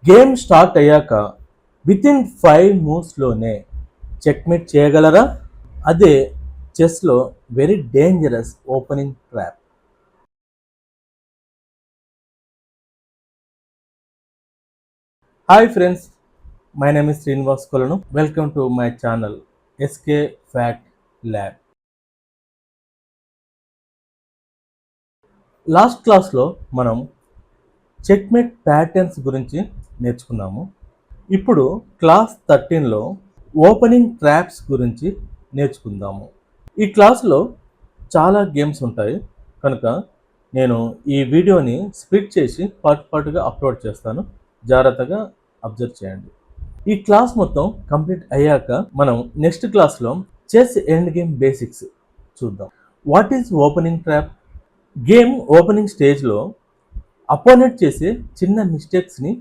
Game start అయ్యాక within 5 మూవ్స్లోనే checkmate చేయగలరా? అదే చెస్లో very dangerous opening trap. Hi friends, my name is Srinivas Kolanu. Welcome to my channel SK fact lab. Last క్లాస్లో మనం చెక్మేట్ ప్యాటర్న్స్ గురించి నేర్చుకున్నాము. ఇప్పుడు క్లాస్ 13లో ఓపెనింగ్ ట్రాప్స్ గురించి నేర్చుకుందాము. ఈ క్లాస్లో చాలా గేమ్స్ ఉంటాయి కనుక నేను ఈ వీడియోని స్ప్లిట్ చేసి పాటుగా అప్లోడ్ చేస్తాను. జాగ్రత్తగా అబ్జర్వ్ చేయండి. ఈ క్లాస్ మొత్తం కంప్లీట్ అయ్యాక మనం నెక్స్ట్ క్లాస్లో చెస్ ఎండ్ గేమ్ బేసిక్స్ చూద్దాం. What is opening trap? Game opening స్టేజ్లో అపోనెంట్ చేసే చిన్న మిస్టేక్స్ని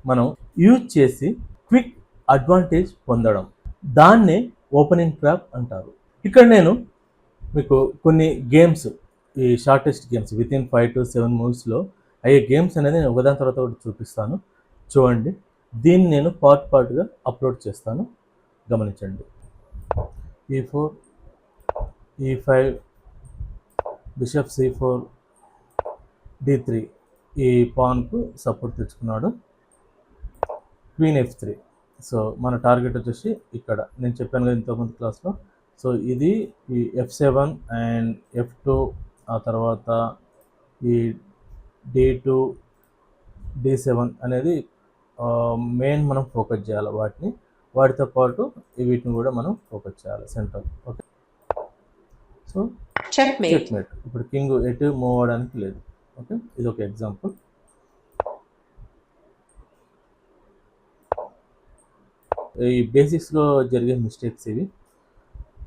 మనం యూజ్ చేసి క్విక్ అడ్వాంటేజ్ పొందడం, దాన్నే ఓపెనింగ్ ట్రాప్ అంటారు. ఇక్కడ నేను మీకు కొన్ని గేమ్స్, ఈ షార్టెస్ట్ గేమ్స్ వితిన్ 5 to 7 మూవ్స్లో అయ్యే గేమ్స్ అనేది నేను ఒకదాని తర్వాత ఒకటి చూపిస్తాను. చూడండి, దీన్ని నేను పార్ట్గా అప్లోడ్ చేస్తాను, గమనించండి. E4, E5, bishop C4, D3, ఈ పాన్కు సపోర్ట్ తెచ్చుకున్నాడు. Queen F3. సో మన టార్గెట్ వచ్చేసి ఇక్కడ నేను చెప్పాను కదా ఇంతకుముందు క్లాస్లో. సో ఇది ఈ F7 అండ్ F2, ఆ తర్వాత ఈ D2, D7 అనేది మెయిన్ మనం ఫోకస్ చేయాలి. వాటితో పాటు వీటిని కూడా మనం ఫోకస్ చేయాలి సెంటర్. Okay, so checkmate. ఇప్పుడు కింగ్ ఎటు మూవ్ అవ్వడానికి లేదు. ఓకే, ఇది ఒక ఎగ్జాంపుల్. ఈ బేసిక్స్లో జరిగే మిస్టేక్స్ ఇవి.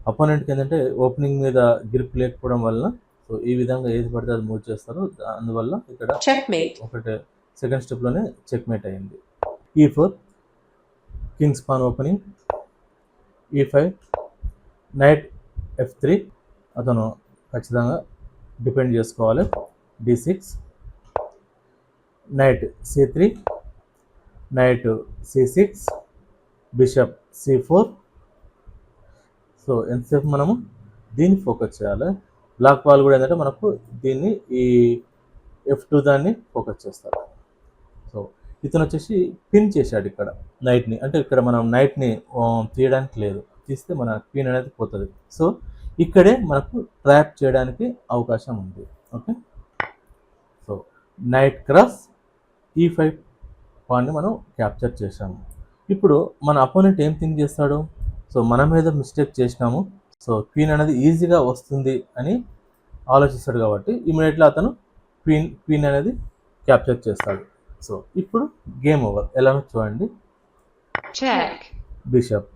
అపోనెంట్కి ఏంటంటే ఓపెనింగ్ మీద గ్రిప్ లేకపోవడం వల్ల సో ఈ విధంగా ఏది పడితే అది మూవ్ చేస్తారు. అందువల్ల ఇక్కడ ఒకటే సెకండ్ స్టెప్లోనే చెక్మేట్ అయింది. E4, Kings pawn opening. E5, knight F3, అతను ఖచ్చితంగా డిపెండ్ చేసుకోవాలి. D6, night C3, night C6, bishop C4. So ఎంతసేపు మనము దీన్ని ఫోకస్ చేయాలి. బ్లాక్ బాల్ కూడా ఏంటంటే మనకు దీన్ని ఈ F2 దాన్ని ఫోకస్ చేస్తారు. సో ఇతను వచ్చేసి పిన్ చేశాడు ఇక్కడ నైట్ని, అంటే ఇక్కడ మనం నైట్ని తీయడానికి లేదు, తీస్తే మన క్వీన్ అనేది పోతుంది. సో ఇక్కడే మనకు ట్రాప్ చేయడానికి అవకాశం ఉంది. Okay, so knight cross E5 పాన్ని మనం క్యాప్చర్ చేసాము. ఇప్పుడు మన అపోనెంట్ ఏం థింక్ చేస్తాడు? సో మన మీద మిస్టేక్ చేసినాము, సో క్వీన్ అనేది ఈజీగా వస్తుంది అని ఆలోచిస్తాడు. కాబట్టి ఇమీడియట్గా అతను క్వీన్ అనేది క్యాప్చర్ చేస్తాడు. సో ఇప్పుడు గేమ్ ఓవర్. ఎలానో చూడండి. Bishop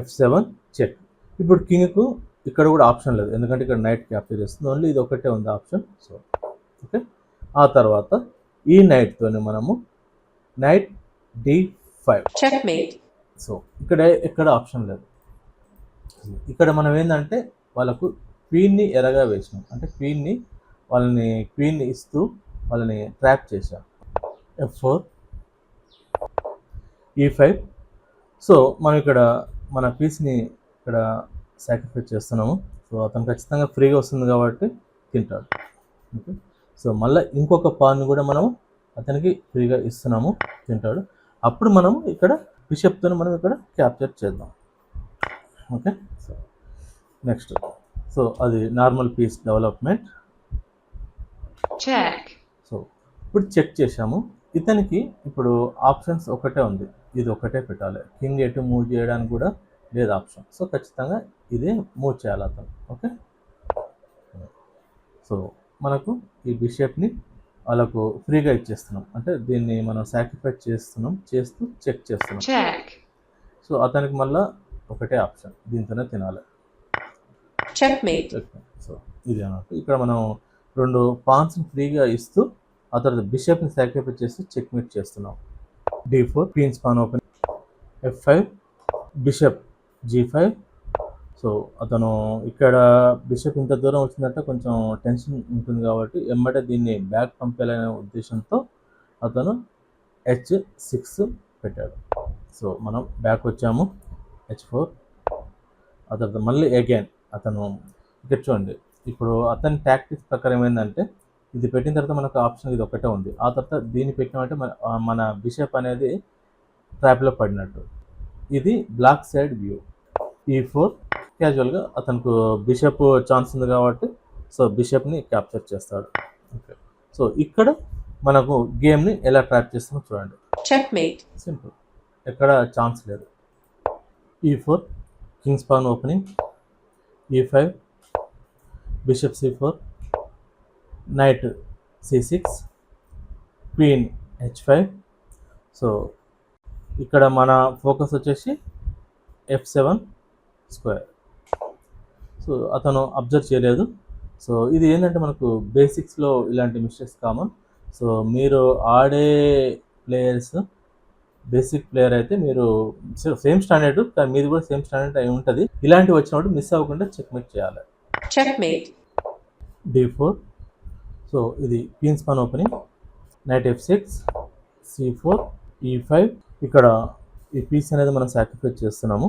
F7 check. ఇప్పుడు కింగ్కు ఇక్కడ కూడా ఆప్షన్ లేదు, ఎందుకంటే ఇక్కడ నైట్ క్యాప్చర్ చేస్తుంది. ఓన్లీ ఇది ఒకటే ఉంది ఆప్షన్. సో ఓకే, ఆ తర్వాత ఈ నైట్తోనే మనము నైట్ D5. సో ఇక్కడ ఆప్షన్ లేదు. ఇక్కడ మనం ఏంటంటే వాళ్ళకు క్వీన్ని ఎరగా వేసినాం, అంటే క్వీన్ని ఇస్తూ వాళ్ళని ట్రాప్ చేశాం. F4, E5. సో మనం ఇక్కడ మన పీస్ని ఇక్కడ సాక్రిఫైస్ చేస్తున్నాము. సో అతను ఖచ్చితంగా ఫ్రీగా వస్తుంది కాబట్టి తింటాడు. ఓకే, సో మళ్ళీ ఇంకొక పాన్ కూడా మనము అతనికి ఫ్రీగా ఇస్తున్నాము, తింటాడు. అప్పుడు మనము ఇక్కడ బిషప్తో మనం ఇక్కడ క్యాప్చర్ చేద్దాం. ఓకే, సో నెక్స్ట్, సో అది నార్మల్ పీస్ డెవలప్మెంట్. సో ఇప్పుడు చెక్ చేసాము. ఇతనికి ఇప్పుడు ఆప్షన్స్ ఒకటే ఉంది, ఇది ఒకటే పెట్టాలి. కింగ్ ఎటు మూవ్ చేయడానికి కూడా లేదు ఆప్షన్. సో ఖచ్చితంగా ఇదే మూవ్ చేయాలి అతను. ఓకే, సో మనకు ఈ బిషప్ని వాళ్ళకు ఫ్రీగా ఇచ్చేస్తున్నాం, అంటే దీన్ని మనం సాక్రిఫైస్ చేస్తూ చెక్ చేస్తున్నాం. సో అతనికి మళ్ళీ ఒకటే ఆప్షన్, దీంతోనే తినాలి. సో ఇది అన్నట్టు ఇక్కడ మనం 2 పాన్స్ని ఫ్రీగా ఇస్తూ ఆ తర్వాత బిషప్ని సాక్రిఫైస్ చేస్తూ చెక్మేట్ చేస్తున్నాం. D4, queen's pawn open. F5, bishop G5. So అతను ఇక్కడ బిషప్ ఇంత దూరం వచ్చిందంటే కొంచెం టెన్షన్ ఉంటుంది కాబట్టి ఎమ్మటే దీన్ని బ్యాక్ పంపేయాలనే ఉద్దేశంతో అతను H6 పెట్టాడు. సో మనం బ్యాక్ వచ్చాము, H4. ఆ తర్వాత మళ్ళీ అగైన్ అతను ఇక్కడ చూడండి, ఇప్పుడు అతని టాక్టిక్స్ ప్రకారం ఏంటంటే ఇది పెట్టిన తర్వాత మనకు ఆప్షన్ ఇది ఒకటే ఉంది. ఆ తర్వాత దీన్ని పెట్టినామంటే మన బిషప్ అనేది ట్రాప్లో పడినట్టు. ఇది బ్లాక్ సైడ్ వ్యూ. E4 క్యాజువల్గా అతనికి బిషప్ ఛాన్స్ ఉంది కాబట్టి సో బిషప్ని క్యాప్చర్ చేస్తాడు. ఓకే, సో ఇక్కడ మనకు గేమ్ని ఎలా ట్రాప్ చేస్తామో చూడండి. Checkmate. సింపుల్, ఎక్కడ ఛాన్స్ లేదు. E4 Kings pawn opening, E5 bishop C4, knight C6, queen H5. So ఇక్కడ మన ఫోకస్ వచ్చేసి F7 స్క్వేర్. సో అతను అబ్జర్వ్ చేయలేదు. సో ఇది ఏంటంటే మనకు బేసిక్స్లో ఇలాంటి మిస్టేక్స్ కామన్. సో మీరు ఆడే ప్లేయర్స్ బేసిక్ ప్లేయర్ అయితే మీరు సేమ్ స్టాండర్డ్, కానీ మీది కూడా సేమ్ స్టాండర్డ్ అయి ఉంటుంది. ఇలాంటివి వచ్చినప్పుడు మిస్ అవ్వకుండా చెక్మేట్ చేయాలి. Checkmate. D4. సో ఇది queen's pawn opening, knight F6, C4, E5. ఇక్కడ ఈ పీస్ అనేది మనం సాక్రిఫైస్ చేస్తున్నాము.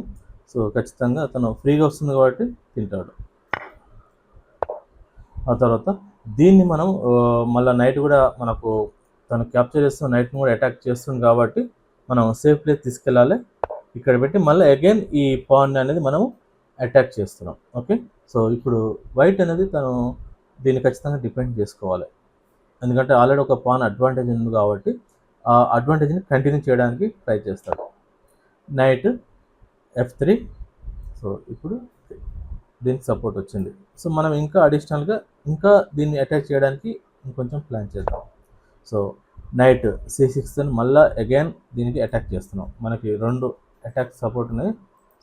సో ఖచ్చితంగా అతను ఫ్రీగా వస్తుంది కాబట్టి తింటాడు. ఆ తర్వాత దీన్ని మనం మళ్ళీ నైట్ కూడా మనకు తను క్యాప్చర్ చేస్తున్న నైట్ని కూడా అటాక్ చేస్తుంది కాబట్టి మనం సేఫ్ ప్లేస్ తీసుకెళ్ళాలి. ఇక్కడ పెట్టి మళ్ళీ అగైన్ ఈ పాన్ అనేది మనం అటాక్ చేస్తున్నాం. ఓకే, సో ఇప్పుడు వైట్ అనేది తను దీన్ని ఖచ్చితంగా డిపెండ్ చేసుకోవాలి. ఎందుకంటే ఆల్రెడీ ఒక పాన్ అడ్వాంటేజ్ ఉంది కాబట్టి ఆ అడ్వాంటేజ్ని కంటిన్యూ చేయడానికి ట్రై చేస్తాడు. Night F3. సో ఇప్పుడు దీనికి సపోర్ట్ వచ్చింది. సో మనం ఇంకా అడిషనల్గా ఇంకా దీన్ని అటాక్ చేయడానికి ఇంకొంచెం ప్లాన్ చేద్దాం. సో నైట్ C6 అని మళ్ళీ అగైన్ దీనికి అటాక్ చేస్తున్నాం. మనకి 2 అటాక్ సపోర్ట్ ఉన్నాయి.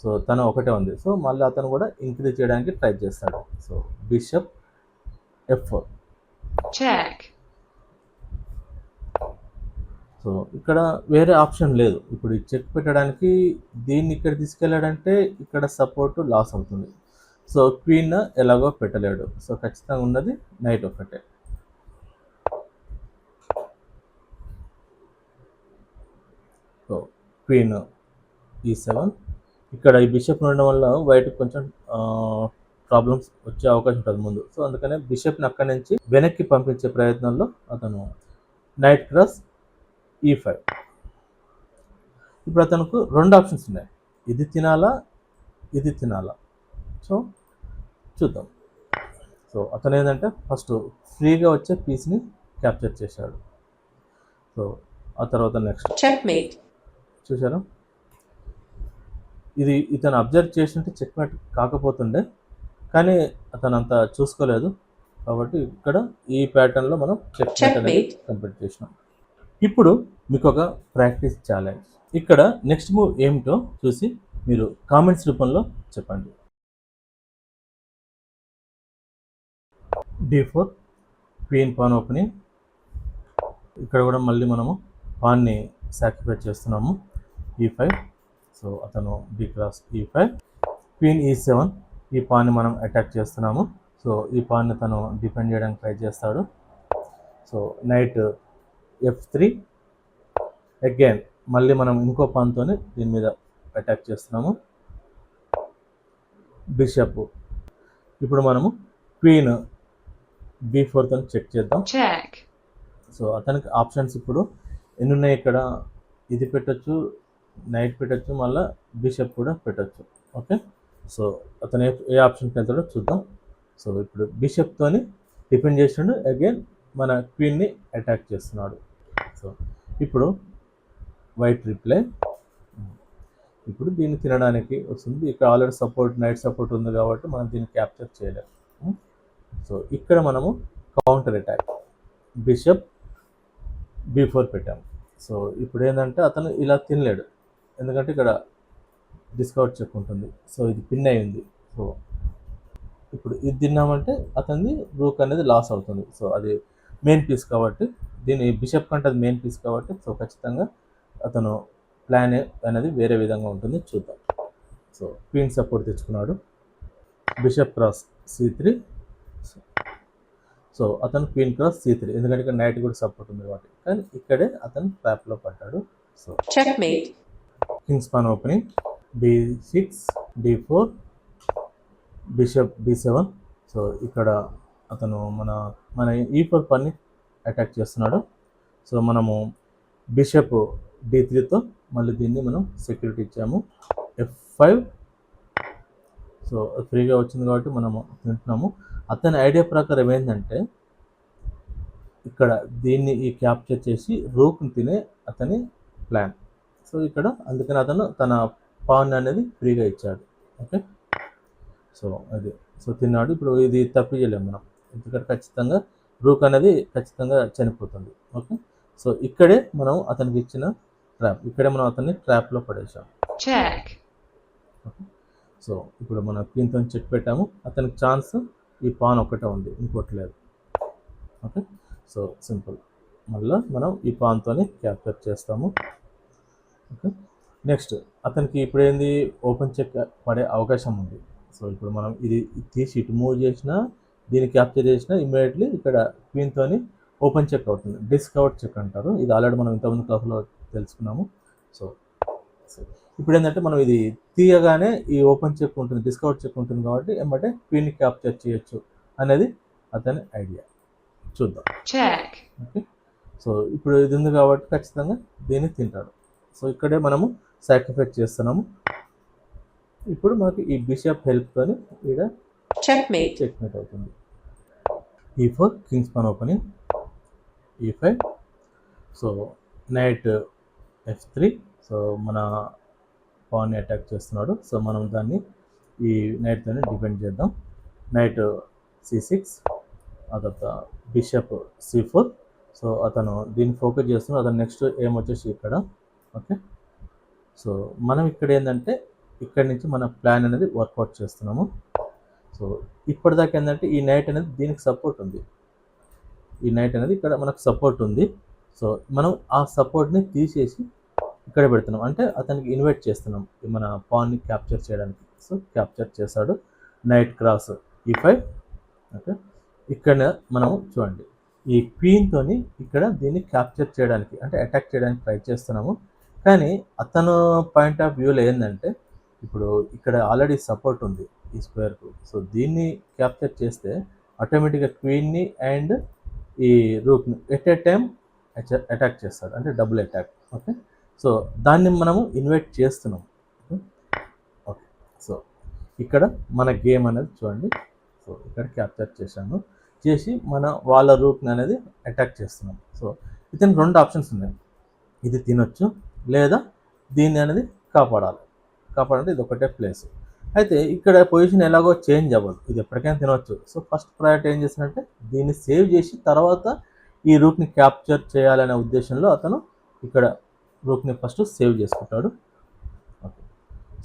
సో తను ఒకటే ఉంది. సో మళ్ళీ అతను కూడా ఇంక్రీజ్ చేయడానికి ట్రై చేస్తాడు. So bishop F4. Check. So ఇక్కడ వేరే ఆప్షన్ లేదు. ఇప్పుడు ఈ చెక్ పెట్టడానికి దీన్ని ఇక్కడ తీసుకెళ్ళాడంటే ఇక్కడ సపోర్ట్ లాస్ అవుతుంది. సో క్వీన్ ఎలాగో పెట్టలేడు. సో ఖచ్చితంగా ఉన్నది నైట్ ఒకటే. So queen E7. ఇక్కడ ఈ బిషప్ ఉండడం వల్ల వైట్కి కొంచెం ప్రాబ్లమ్స్ వచ్చే అవకాశం ఉంటుంది ముందు. సో అందుకనే బిషప్ని అక్కడి నుంచి వెనక్కి పంపించే ప్రయత్నంలో అతను నైట్ క్రాస్ E5. ఇప్పుడు అతనికి 2 ఆప్షన్స్ ఉన్నాయి, ఇది తినాలా ఇది తినాలా. సో చూద్దాం. సో అతను ఏంటంటే ఫస్ట్ ఫ్రీగా వచ్చే పీస్ని క్యాప్చర్ చేశాడు. సో ఆ తర్వాత నెక్స్ట్ Checkmate. చూసారా, ఇది ఇతను అబ్జర్వ్ చేస్తుంటే చెక్మేట్ కాకపోతుండే, కానీ అతను అంత చూసుకోలేదు కాబట్టి ఇక్కడ ఈ ప్యాటర్న్లో మనం చెక్మేట్ అనేది కంప్లీట్ చేసినాం. ఇప్పుడు మీకు ఒక ప్రాక్టీస్ ఛాలెంజ్. ఇక్కడ నెక్స్ట్ మూవ్ ఏమిటో చూసి మీరు కామెంట్స్ రూపంలో చెప్పండి. D4 queen pan opening. ఇక్కడ కూడా మళ్ళీ మనము పాన్ని సాక్రిఫైస్ చేస్తున్నాము. E5. సో అతను B cross E5. Queen E7. ఈ పాన్ని మనం అటాక్ చేస్తున్నాము. సో ఈ పాన్ని తను డిఫెండ్ చేయడానికి ట్రై చేస్తాడు. So night F3. అగైన్ మళ్ళీ మనం ఇంకో పాన్తోనే దీని మీద అటాక్ చేస్తున్నాము. బిషప్. ఇప్పుడు మనము క్వీన్ B4 తో చెక్ చేద్దాం. సో అతనికి ఆప్షన్స్ ఇప్పుడు ఎన్ని ఉన్నాయి ఇక్కడ, ఇది పెట్టచ్చు, నైట్ పెట్టచ్చు, మళ్ళీ బిషప్ కూడా పెట్టచ్చు. ఓకే, సో అతను ఏ ఆప్షన్కి వెళ్తాడో చూద్దాం. సో ఇప్పుడు బిషప్తోని డిఫెండ్ చేస్తుండు, అగైన్ మన క్వీన్ని అటాక్ చేస్తున్నాడు. సో ఇప్పుడు వైట్ రిప్లై. ఇప్పుడు దీన్ని తినడానికి వస్తుంది. ఇక్కడ ఆల్రెడీ సపోర్ట్ నైట్ సపోర్ట్ ఉంది కాబట్టి మనం దీన్ని క్యాప్చర్ చేయలేము. సో ఇక్కడ మనము కౌంటర్ అటాక్ బిషప్ B4 పెట్టాము. సో ఇప్పుడు ఏంటంటే అతను ఇలా తినలేడు, ఎందుకంటే ఇక్కడ డిస్కౌంట్ చెక్ ఉంటుంది. సో ఇది పిన్ అయింది. సో ఇప్పుడు ఇది తిన్నామంటే అతనిది రూక్ అనేది లాస్ అవుతుంది. సో అది మెయిన్ పీస్ కాబట్టి, దీని బిషప్ కంటే అది మెయిన్ పీస్ కాబట్టి సో ఖచ్చితంగా అతను ప్లాన్ అనేది వేరే విధంగా ఉంటుంది. చూద్దాం. సో క్వీన్ సపోర్ట్ తెచ్చుకున్నాడు. Bishop cross C3. సో అతను క్వీన్ క్రాస్ C3, ఎందుకంటే ఇక్కడ నైట్ కూడా సపోర్ట్ ఉంది కాబట్టి, కానీ ఇక్కడే అతను ట్రాప్లో పడ్డాడు. So Checkmate. King's pawn opening D6, D4, bishop B7. So ఇక్కడ అతను మన E4 పన్ని అటాక్ చేస్తున్నాడు. సో మనము బిషప్ D3తో మళ్ళీ దీన్ని మనం సెక్యూరిటీ ఇచ్చాము. F5. సో ఫ్రీగా వచ్చింది కాబట్టి మనము తింటున్నాము. అతని ఐడియా ప్రకారం ఏంటంటే ఇక్కడ దీన్ని ఈ క్యాప్చర్ చేసి రూక్ని తినే అతని ప్లాన్. సో ఇక్కడ అందుకని అతను తన పాన్ అనేది ఫ్రీగా ఇచ్చాడు. ఓకే, సో అది సో తిన్నాడు. ఇప్పుడు ఇది తప్పియలేము మనం, ఎందుకంటే ఖచ్చితంగా రూక్ అనేది ఖచ్చితంగా చనిపోతుంది. ఓకే, సో ఇక్కడే మనం అతనికి ఇచ్చిన ట్రాప్, ఇక్కడే మనం అతన్ని ట్రాప్లో పడేసాం. Check. సో ఇప్పుడు మనం క్వీన్తో చెక్ పెట్టాము. అతనికి ఛాన్స్ ఈ పాన్ ఒక్కటే ఉంది, ఇంకోటి లేదు. Okay, so simple. మళ్ళీ మనం ఈ పాన్తోని క్యాప్చర్ చేస్తాము. ఓకే, నెక్స్ట్ అతనికి ఇప్పుడు ఏంది ఓపెన్ చెక్ పడే అవకాశం ఉంది. సో ఇప్పుడు మనం ఇది తీసి ఇటు మూవ్ చేసినా, దీన్ని క్యాప్చర్ చేసినా ఇమ్మీడియట్లీ ఇక్కడ క్వీన్తోని ఓపెన్ చెక్ అవుతుంది. డిస్కవర్డ్ చెక్ అంటారు. ఇది ఆల్రెడీ మనం ఇంతకుముందు క్లాస్లో తెలుసుకున్నాము. సో సో ఇప్పుడు ఏంటంటే మనం ఇది తీయగానే ఈ ఓపెన్ చెక్ ఉంటుంది, డిస్కవర్డ్ చెక్ ఉంటుంది కాబట్టి ఏమంటే క్వీన్ని క్యాప్చర్ చేయొచ్చు అనేది అతని ఐడియా. చూద్దాం. Check. ఓకే, సో ఇప్పుడు ఇది ఉంది కాబట్టి ఖచ్చితంగా దీన్ని తింటాడు. సో ఇక్కడే మనము సాక్రిఫైస్ చేస్తున్నాము. ఇప్పుడు మనకి ఈ బిషప్ హెల్ప్తోని ఇక్కడ Checkmate. చెక్మేట్ అవుతుంది. E4, Kings pawn opening E5. So night F3. So మన పాన్ని అటాక్ చేస్తున్నాడు. సో మనం దాన్ని ఈ నైట్తోనే డిఫెండ్ చేద్దాం. నైట్ C6, ఆ తర్వాత బిషప్ C4. సో అతను దీన్ని ఫోకస్ చేస్తున్నాడు. అతను నెక్స్ట్ ఏం వచ్చేసి ఇక్కడ. ఓకే, సో మనం ఇక్కడ ఏంటంటే ఇక్కడి నుంచి మన ప్లాన్ అనేది వర్కౌట్ చేస్తున్నాము. సో ఇప్పటిదాకా ఏంటంటే ఈ నైట్ అనేది దీనికి సపోర్ట్ ఉంది, ఈ నైట్ అనేది ఇక్కడ మనకు సపోర్ట్ ఉంది. సో మనం ఆ సపోర్ట్ని తీసేసి ఇక్కడ పెడుతున్నాం, అంటే అతనికి ఇన్వైట్ చేస్తున్నాం మన పాన్ని క్యాప్చర్ చేయడానికి. సో క్యాప్చర్ చేశాడు. Night cross E5. ఓకే, ఇక్కడ మనము చూడండి ఈ క్వీన్తోని ఇక్కడ దీన్ని క్యాప్చర్ చేయడానికి అంటే అటాక్ చేయడానికి ట్రై చేస్తున్నాము. కానీ అతను పాయింట్ ఆఫ్ వ్యూలో ఏంటంటే ఇప్పుడు ఇక్కడ ఆల్రెడీ సపోర్ట్ ఉంది ఈ స్క్వేర్కు. సో దీన్ని క్యాప్చర్ చేస్తే ఆటోమేటిక్గా క్వీన్ని అండ్ ఈ రూక్ని ఎట్ ఏ టైం అటాక్ చేస్తాడు, అంటే డబుల్ అటాక్. ఓకే, సో దాన్ని మనము ఇన్వైట్ చేస్తున్నాం. ఓకే, సో ఇక్కడ మన గేమ్ అనేది చూడండి. సో ఇక్కడ క్యాప్చర్ చేసి మన వాళ్ళ రూట్ని అనేది అటాక్ చేస్తున్నాం. సో ఇతనికి రెండు ఆప్షన్స్ ఉన్నాయి, ఇది తినొచ్చు లేదా దీన్ని అనేది కాపాడాలంటే ఇది ఒకటే ప్లేస్. అయితే ఇక్కడ పొజిషన్ ఎలాగో చేంజ్ అవ్వదు, ఇది ఎప్పటికైనా తినవచ్చు. సో ఫస్ట్ ప్రయారిటీ ఏం చేసినట్టే దీన్ని సేవ్ చేసి తర్వాత ఈ రూట్ని క్యాప్చర్ చేయాలనే ఉద్దేశంలో అతను ఇక్కడ రూట్ని ఫస్ట్ సేవ్ చేసుకుంటాడు. ఓకే,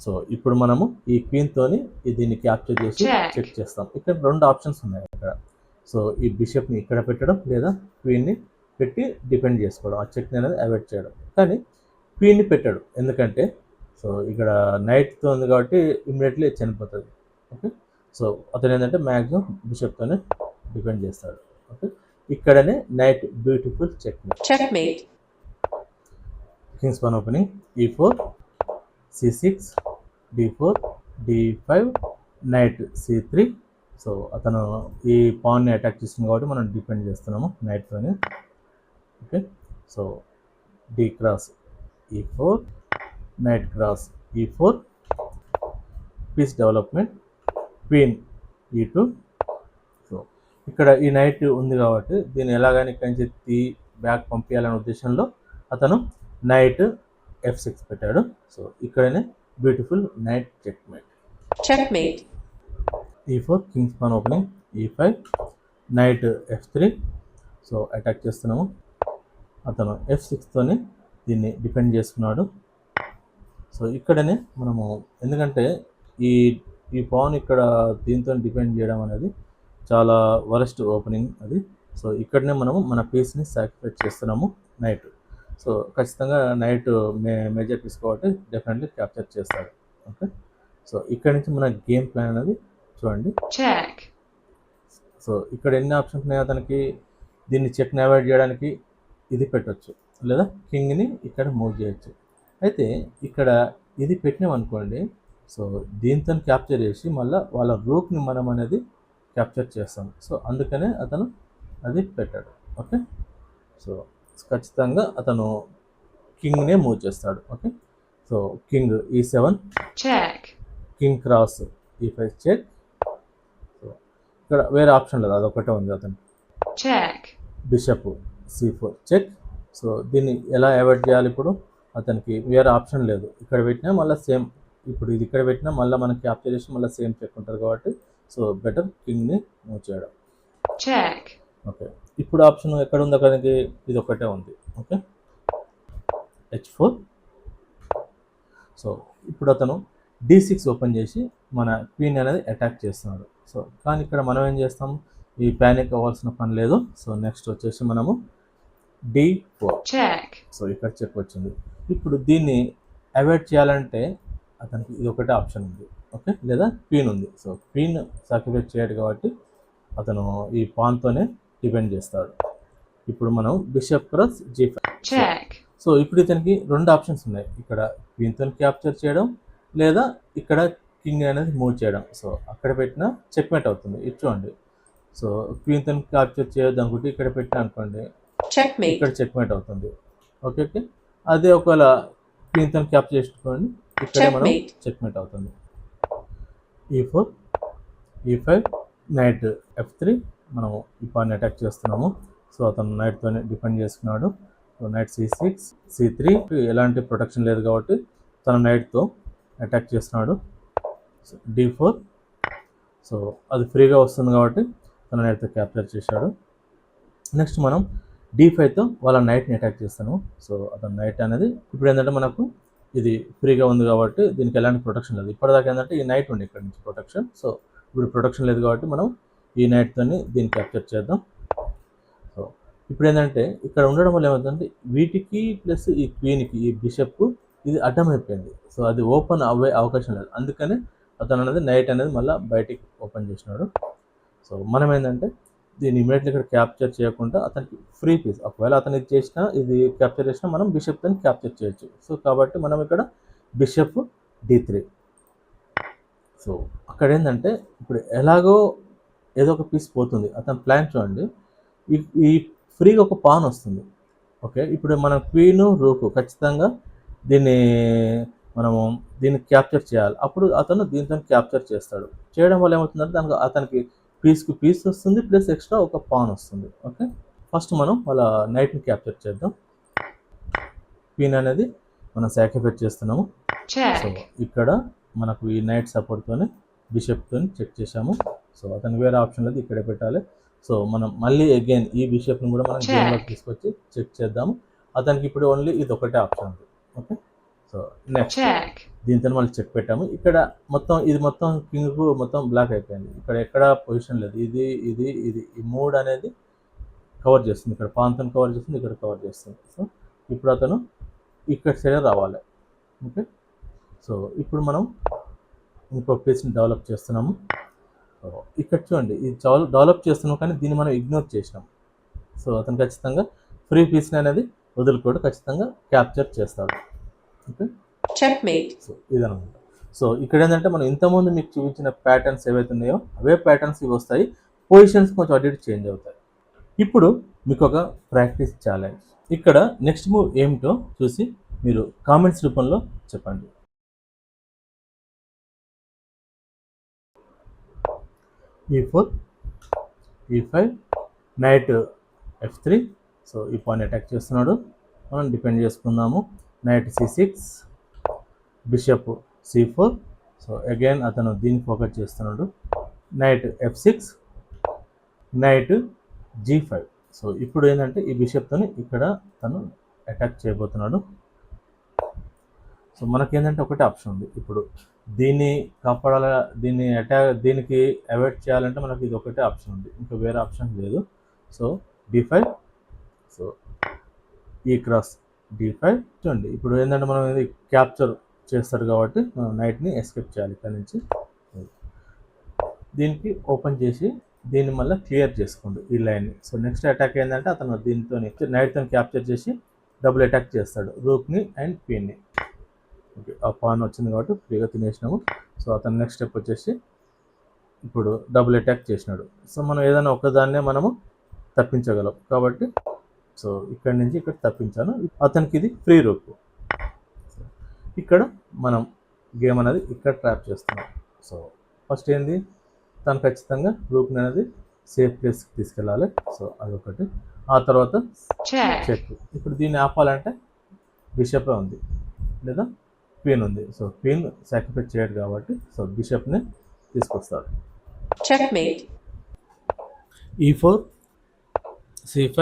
సో ఇప్పుడు మనము ఈ క్వీన్తోని దీన్ని క్యాప్చర్ చేసి చెక్ చేస్తాం. ఇక్కడ రెండు ఆప్షన్స్ ఉన్నాయి ఇక్కడ. సో ఈ బిషప్ని ఇక్కడ పెట్టడం లేదా క్వీన్ని పెట్టి డిపెండ్ చేసుకోవడం, ఆ చెక్ని అనేది అవాయిడ్ చేయడం. కానీ క్వీన్ని పెట్టాడు, ఎందుకంటే సో ఇక్కడ నైట్తో ఉంది కాబట్టి ఇమ్మీడియట్లీ చనిపోతుంది. ఓకే, సో అతను ఏంటంటే మ్యాక్సిమం బిషప్తోనే డిపెండ్ చేస్తాడు. ఓకే, ఇక్కడనే knight beautiful Checkmate. King's pawn opening E4, C6, D4, D5, knight C3. So అతను ఈ పాన్ని అటాక్ చేస్తుంది కాబట్టి మనం డిపెండ్ చేస్తున్నాము నైట్తోనే. Okay, so D cross E4, knight cross E4, piece development, queen E2. So ఇక్కడ ఈ నైట్ ఉంది కాబట్టి దీన్ని ఎలాగైనా ఇక్కడి నుంచి బ్యాక్ పంపించాలనే ఉద్దేశంలో అతను నైట్ F6 పెట్టాడు. సో ఇక్కడనే beautiful night Checkmate. E4, Kings pawn opening E5, knight F3. So attack చేస్తున్నాము. అతను F6తోని దీన్ని డిపెండ్ చేసుకున్నాడు. సో ఇక్కడనే మనము ఎందుకంటే ఈ పాన్ ఇక్కడ దీంతో డిపెండ్ చేయడం అనేది చాలా వరస్ట్ ఓపెనింగ్ అది. సో ఇక్కడనే మనము మన పీస్ని సాక్రిఫైస్ చేస్తున్నాము నైట్. సో ఖచ్చితంగా నైట్ మేజర్ పీస్ కాబట్టి డెఫినెట్లీ క్యాప్చర్ చేస్తాడు. ఓకే, సో ఇక్కడ నుంచి మన గేమ్ ప్లాన్ అనేది చూడండి. Check. సో ఇక్కడ ఎన్ని ఆప్షన్స్ ఉన్నాయో అతనికి దీన్ని చెక్ని అవాయిడ్ చేయడానికి ఇది పెట్టొచ్చు, లేదా కింగ్ని ఇక్కడ మూవ్ చేయొచ్చు. అయితే ఇక్కడ ఇది పెట్టినామనుకోండి, సో దీంతో క్యాప్చర్ చేసి మళ్ళీ వాళ్ళ రూక్ని మనం అనేది క్యాప్చర్ చేస్తాం. సో అందుకనే అతను అది పెట్టాడు. ఓకే, సో ఖచ్చితంగా అతను కింగ్నే మూవ్ చేస్తాడు. Okay, so king E7, check, king cross E5 check. So ఇక్కడ వేరే ఆప్షన్ లేదు, అదొకటే ఉంది అతను. check, bishop C4 check. So దీన్ని ఎలా అవాయిడ్ చేయాలి? ఇప్పుడు అతనికి వేరే ఆప్షన్ లేదు, ఇక్కడ పెట్టినా మళ్ళీ సేమ్, ఇప్పుడు ఇది ఇక్కడ పెట్టినా మళ్ళీ మనం క్యాప్చర్ చేసి మళ్ళీ సేమ్ చెక్ ఉంటుంది కాబట్టి సో బెటర్ కింగ్ని మూవ్ చేయడం. check, ఓకే, ఇప్పుడు ఆప్షన్ ఎక్కడ ఉంది? అక్కడికి ఇది ఒకటే ఉంది. Okay, H4. సో ఇప్పుడు అతను D6 ఓపెన్ చేసి మన క్వీన్ అనేది అటాక్ చేస్తున్నాడు. సో కానీ ఇక్కడ మనం ఏం చేస్తాం, ఈ ప్యానిక్ అవ్వాల్సిన పని లేదు. సో నెక్స్ట్ వచ్చేసి మనము D4. check, సో ఇక్కడ చెక్ వచ్చింది. ఇప్పుడు దీన్ని అవాయిడ్ చేయాలంటే అతనికి ఇది ఒకటే ఆప్షన్ ఉంది. ఓకే, లేదా క్వీన్ ఉంది. సో క్వీన్ సాక్రిఫైస్ చేయడు కాబట్టి అతను ఈ పాన్తోనే డిపెండ్ చేస్తాడు. ఇప్పుడు మనం bishop cross G5. check, so ఇప్పుడు ఇతనికి రెండు ఆప్షన్స్ ఉన్నాయి, ఇక్కడ క్వీన్తో క్యాప్చర్ చేయడం లేదా ఇక్కడ కింగ్ అనేది మూవ్ చేయడం. సో అక్కడ పెట్టినా చెక్మేట్ అవుతుంది. ఇది చూడండి, సో క్వీన్తో క్యాప్చర్ చేయొద్దు అనుకుంటే ఇక్కడ పెట్టినా అనుకోండి, checkmate, ఇక్కడ చెక్మేట్ అవుతుంది. ఓకే ఓకే, అదే ఒకవేళ క్వీన్తో క్యాప్చర్ చేసుకోండి, ఇక్కడ మనం Checkmate. చెక్మేట్ అవుతుంది. E4, E5, knight F3. మనం ఈ పాన్ని అటాక్ చేస్తున్నాము. సో అతను నైట్తోనే డిపెండ్ చేసుకున్నాడు. సో నైట్ C6, C3 ఎలాంటి ప్రొటెక్షన్ లేదు కాబట్టి తన నైట్తో అటాక్ చేస్తున్నాడు. So D4. సో అది ఫ్రీగా వస్తుంది కాబట్టి తన నైట్తో క్యాప్చర్ చేశాడు. నెక్స్ట్ మనం D5తో వాళ్ళ నైట్ని అటాక్ చేస్తాను. సో అతను నైట్ అనేది ఇప్పుడు ఏంటంటే మనకు ఇది ఫ్రీగా ఉంది కాబట్టి దీనికి ఎలాంటి ప్రొటెక్షన్ లేదు. ఇప్పటిదాకా ఏంటంటే ఈ నైట్ ఉంది ఇక్కడ నుంచి ప్రొటెక్షన్. సో ఇప్పుడు ప్రొటెక్షన్ లేదు కాబట్టి మనం ఈ నైట్తోని దీన్ని క్యాప్చర్ చేద్దాం. సో ఇప్పుడు ఏంటంటే ఇక్కడ ఉండడం వల్ల ఏమవుతుందంటే వీటికి ప్లస్ ఈ క్వీన్కి ఈ బిషప్ ఇది అడ్డం అయిపోయింది. సో అది ఓపెన్ అవ్వే అవకాశం లేదు. అందుకనే అతను అనేది నైట్ అనేది మళ్ళీ బయటికి ఓపెన్ చేసినాడు. సో మనం ఏంటంటే దీన్ని ఇమీడియట్లీ ఇక్కడ క్యాప్చర్ చేయకుండా అతనికి ఫ్రీ పీస్, ఒకవేళ అతను ఇది చేసినా ఇది క్యాప్చర్ చేసినా మనం బిషప్తో క్యాప్చర్ చేయొచ్చు. సో కాబట్టి మనం ఇక్కడ బిషప్ D3. సో అక్కడ ఏంటంటే ఇప్పుడు ఎలాగో ఏదో ఒక పీస్ పోతుంది. అతని ప్లాన్ చూడండి, ఈ ఫ్రీగా ఒక పాన్ వస్తుంది. ఓకే, ఇప్పుడు మన క్వీను రూకు ఖచ్చితంగా దీన్ని క్యాప్చర్ చేయాలి. అప్పుడు అతను దీంతో క్యాప్చర్ చేస్తాడు. చేయడం వల్ల ఏమవుతుందంటే అతనికి పీస్కి పీస్ వస్తుంది, ప్లస్ ఎక్స్ట్రా ఒక పాన్ వస్తుంది. ఓకే, ఫస్ట్ మనం వాళ్ళ నైట్ని క్యాప్చర్ చేద్దాం. క్వీన్ అనేది మనం సాక్రిఫైస్ చేస్తున్నాము. సో check, ఇక్కడ మనకు ఈ నైట్ సపోర్ట్తోని బిషప్తో చెక్ చేసాము. సో అతనికి వేరే ఆప్షన్ లేదు, ఇక్కడే పెట్టాలి. సో మనం మళ్ళీ అగైన్ ఈ బిషప్ని కూడా మనం గేమ్లోకి తీసుకొచ్చి చెక్ చేద్దాము. అతనికి ఇప్పుడు ఓన్లీ ఇది ఒకటే ఆప్షన్ ఉంది. ఓకే, సో నెక్స్ట్ check, దీంతో మళ్ళీ చెక్ పెట్టాము. ఇక్కడ మొత్తం కింగ్కు మొత్తం బ్లాక్ అయిపోయింది. ఇక్కడ ఎక్కడ పొజిషన్ లేదు. ఇది ఈ మూడ్ అనేది కవర్ చేస్తుంది. ఇక్కడ పాన్తో కవర్ చేస్తుంది, ఇక్కడ కవర్ చేస్తుంది. సో ఇప్పుడు అతను ఇక్కడ సైడ్ రావాలి. ఓకే, సో ఇప్పుడు మనం ఇంకో పీస్ని డెవలప్ చేస్తున్నాము. సో ఇక్కడ చూడండి, ఇది డెవలప్ చేస్తున్నాం కానీ దీన్ని మనం ఇగ్నోర్ చేసినాం. సో అతను ఖచ్చితంగా ఫ్రీ పీస్ని అనేది వదులుకోడు, ఖచ్చితంగా క్యాప్చర్ చేస్తాడు. ఓకే, checkmate, సో ఇదనమాట. సో ఇక్కడ ఏంటంటే మనం ఇంతకుముందు మీకు చూపించిన ప్యాటర్న్స్ ఏవైతే ఉన్నాయో అవే ప్యాటర్న్స్ ఇవి వస్తాయి. పొజిషన్స్ కొంచెం అటు ఇటు చేంజ్ అవుతాయి. ఇప్పుడు మీకు ఒక ప్రాక్టీస్ ఛాలెంజ్. ఇక్కడ నెక్స్ట్ మూవ్ ఏమిటో చూసి మీరు కామెంట్స్ రూపంలో చెప్పండి. E4, E5, knight F3. So ఈ పాన్ అటాక్ చేస్తున్నాడు, మనం డిపెండ్ చేసుకుందాము. Night C6, bishop C4. So again అతను దీన్ని ఫోకస్ చేస్తున్నాడు. Night F6, night G5. So ఇప్పుడు ఏంటంటే ఈ బిషప్తోని ఇక్కడ తను అటాక్ చేయబోతున్నాడు. సో మనకేంటంటే ఒకటే ఆప్షన్ ఉంది. ఇప్పుడు దీన్ని కాపాడాల, దీనికి అవాయిడ్ చేయాలంటే మనకి ఇది ఒకటే ఆప్షన్ ఉంది, ఇంకా వేరే ఆప్షన్ లేదు. So D5. So E cross D5. చూడండి ఇప్పుడు ఏంటంటే మనం ఇది క్యాప్చర్ చేస్తాడు కాబట్టి మనం నైట్ని ఎస్కేప్ చేయాలి ఇక్కడ నుంచి. దీనికి ఓపెన్ చేసి దీన్ని మళ్ళీ క్లియర్ చేసుకోండి ఈ లైన్ని. సో నెక్స్ట్ అటాక్ ఏంటంటే అతను దీంతో నైట్తో క్యాప్చర్ చేసి డబుల్ అటాక్ చేస్తాడు రూక్ని అండ్ క్వీన్ని. ఓకే, ఆ పాన్ వచ్చింది కాబట్టి ఫ్రీగా తినేసినాము. సో అతను నెక్స్ట్ స్టెప్ వచ్చేసి ఇప్పుడు డబుల్ అటాక్ చేసినాడు. సో మనం ఏదైనా ఒక్కదాన్నే మనము తప్పించగలం కాబట్టి సో ఇక్కడి నుంచి ఇక్కడ తప్పించాను. అతనికి ఇది ఫ్రీ రూక్. ఇక్కడ మనం గేమ్ అనేది ఇక్కడ ట్రాప్ చేస్తున్నాం. సో ఫస్ట్ ఏంది, తను ఖచ్చితంగా రూక్ని అనేది సేఫ్ ప్లేస్కి తీసుకెళ్ళాలి. సో అదొకటి. ఆ తర్వాత check, చెక్. ఇప్పుడు దీన్ని ఆపాలంటే బిషపే ఉంది లేదా క్వీన్ ఉంది. సో క్వీన్ సాక్రిఫైస్ చేయడు కాబట్టి సో బిషప్ని తీసుకొస్తాడు. checkmate, E4, C5,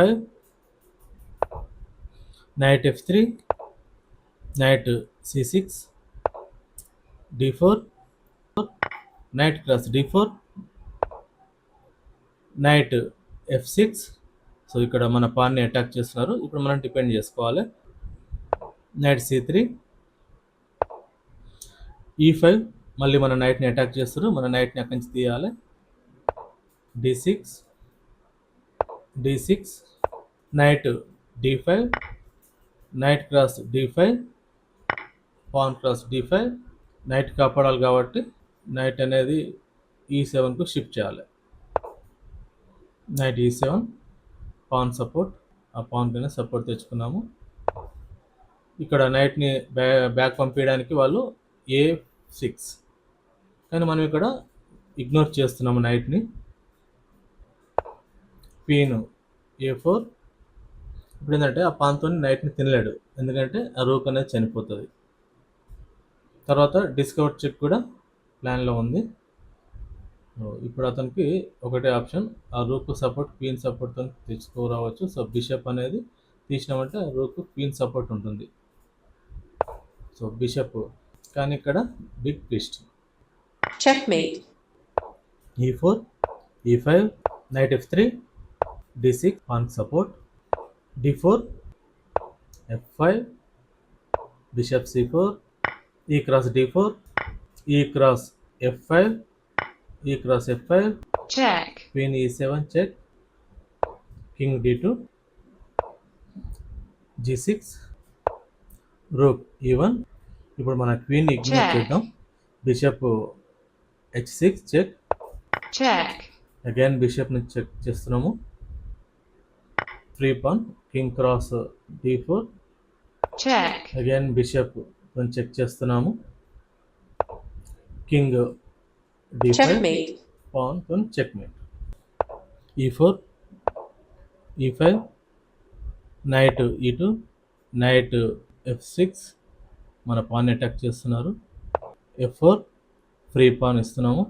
knight F3, knight C6, D4, knight cross D4, knight F6. So ఇక్కడ మన పాన్ని అటాక్ చేస్తున్నారు. ఇప్పుడు మనం డిపెండ్ చేసుకోవాలి. నైట్ C3, E5, మళ్ళీ మన నైట్ని అటాక్ చేస్తారు. మన నైట్ని అక్కడి నుంచి తీయాలి. D6, D6, night D5, night cross D5, pan cross D5. Night కాపాడాలి కాబట్టి నైట్ అనేది E7కు షిఫ్ట్ చేయాలి. Night E7, pan support. ఆ పాన్ పైన సపోర్ట్ తెచ్చుకున్నాము. ఇక్కడ నైట్ని బ్యాక్ పంపించడానికి వాళ్ళు A6, కానీ మనం ఇక్కడ ఇగ్నోర్ చేస్తున్నాము నైట్ని. Queen A4. ఇప్పుడు ఏంటంటే ఆ పాన్తో నైట్ని తినలేడు, ఎందుకంటే ఆ రూక్ అనేది చనిపోతుంది. తర్వాత డిస్కవర్ చెక్ కూడా ప్లాన్లో ఉంది. ఇప్పుడు అతనికి ఒకటే ఆప్షన్, ఆ రూక్ సపోర్ట్ క్వీన్ సపోర్ట్తో తెచ్చుకోరావచ్చు. సో బిషప్ అనేది తీసినామంటే ఆ రూక్ క్వీన్ సపోర్ట్ ఉంటుంది. సో బిషప్, కానీ ఇక్కడ big twist. checkmate, E4, E5, knight F3, D6, pawn support, D4, F5, bishop C4, E cross D4, E cross F5, E cross F5, check, queen E7 check, king D2, G6, rook E1. ఇప్పుడు మన queen ignore Check. చేద్దాం. Bishop H6 check. check, again బిషప్ని check చేస్తున్నాము. Free pawn, king cross D4. check, again bishop check చేస్తున్నాము. King D5, checkmate, pawn checkmate. E4, E5, knight E2, knight F6. మన pan attack చేస్తున్నారు. F4, free pan ఇస్తున్నాము.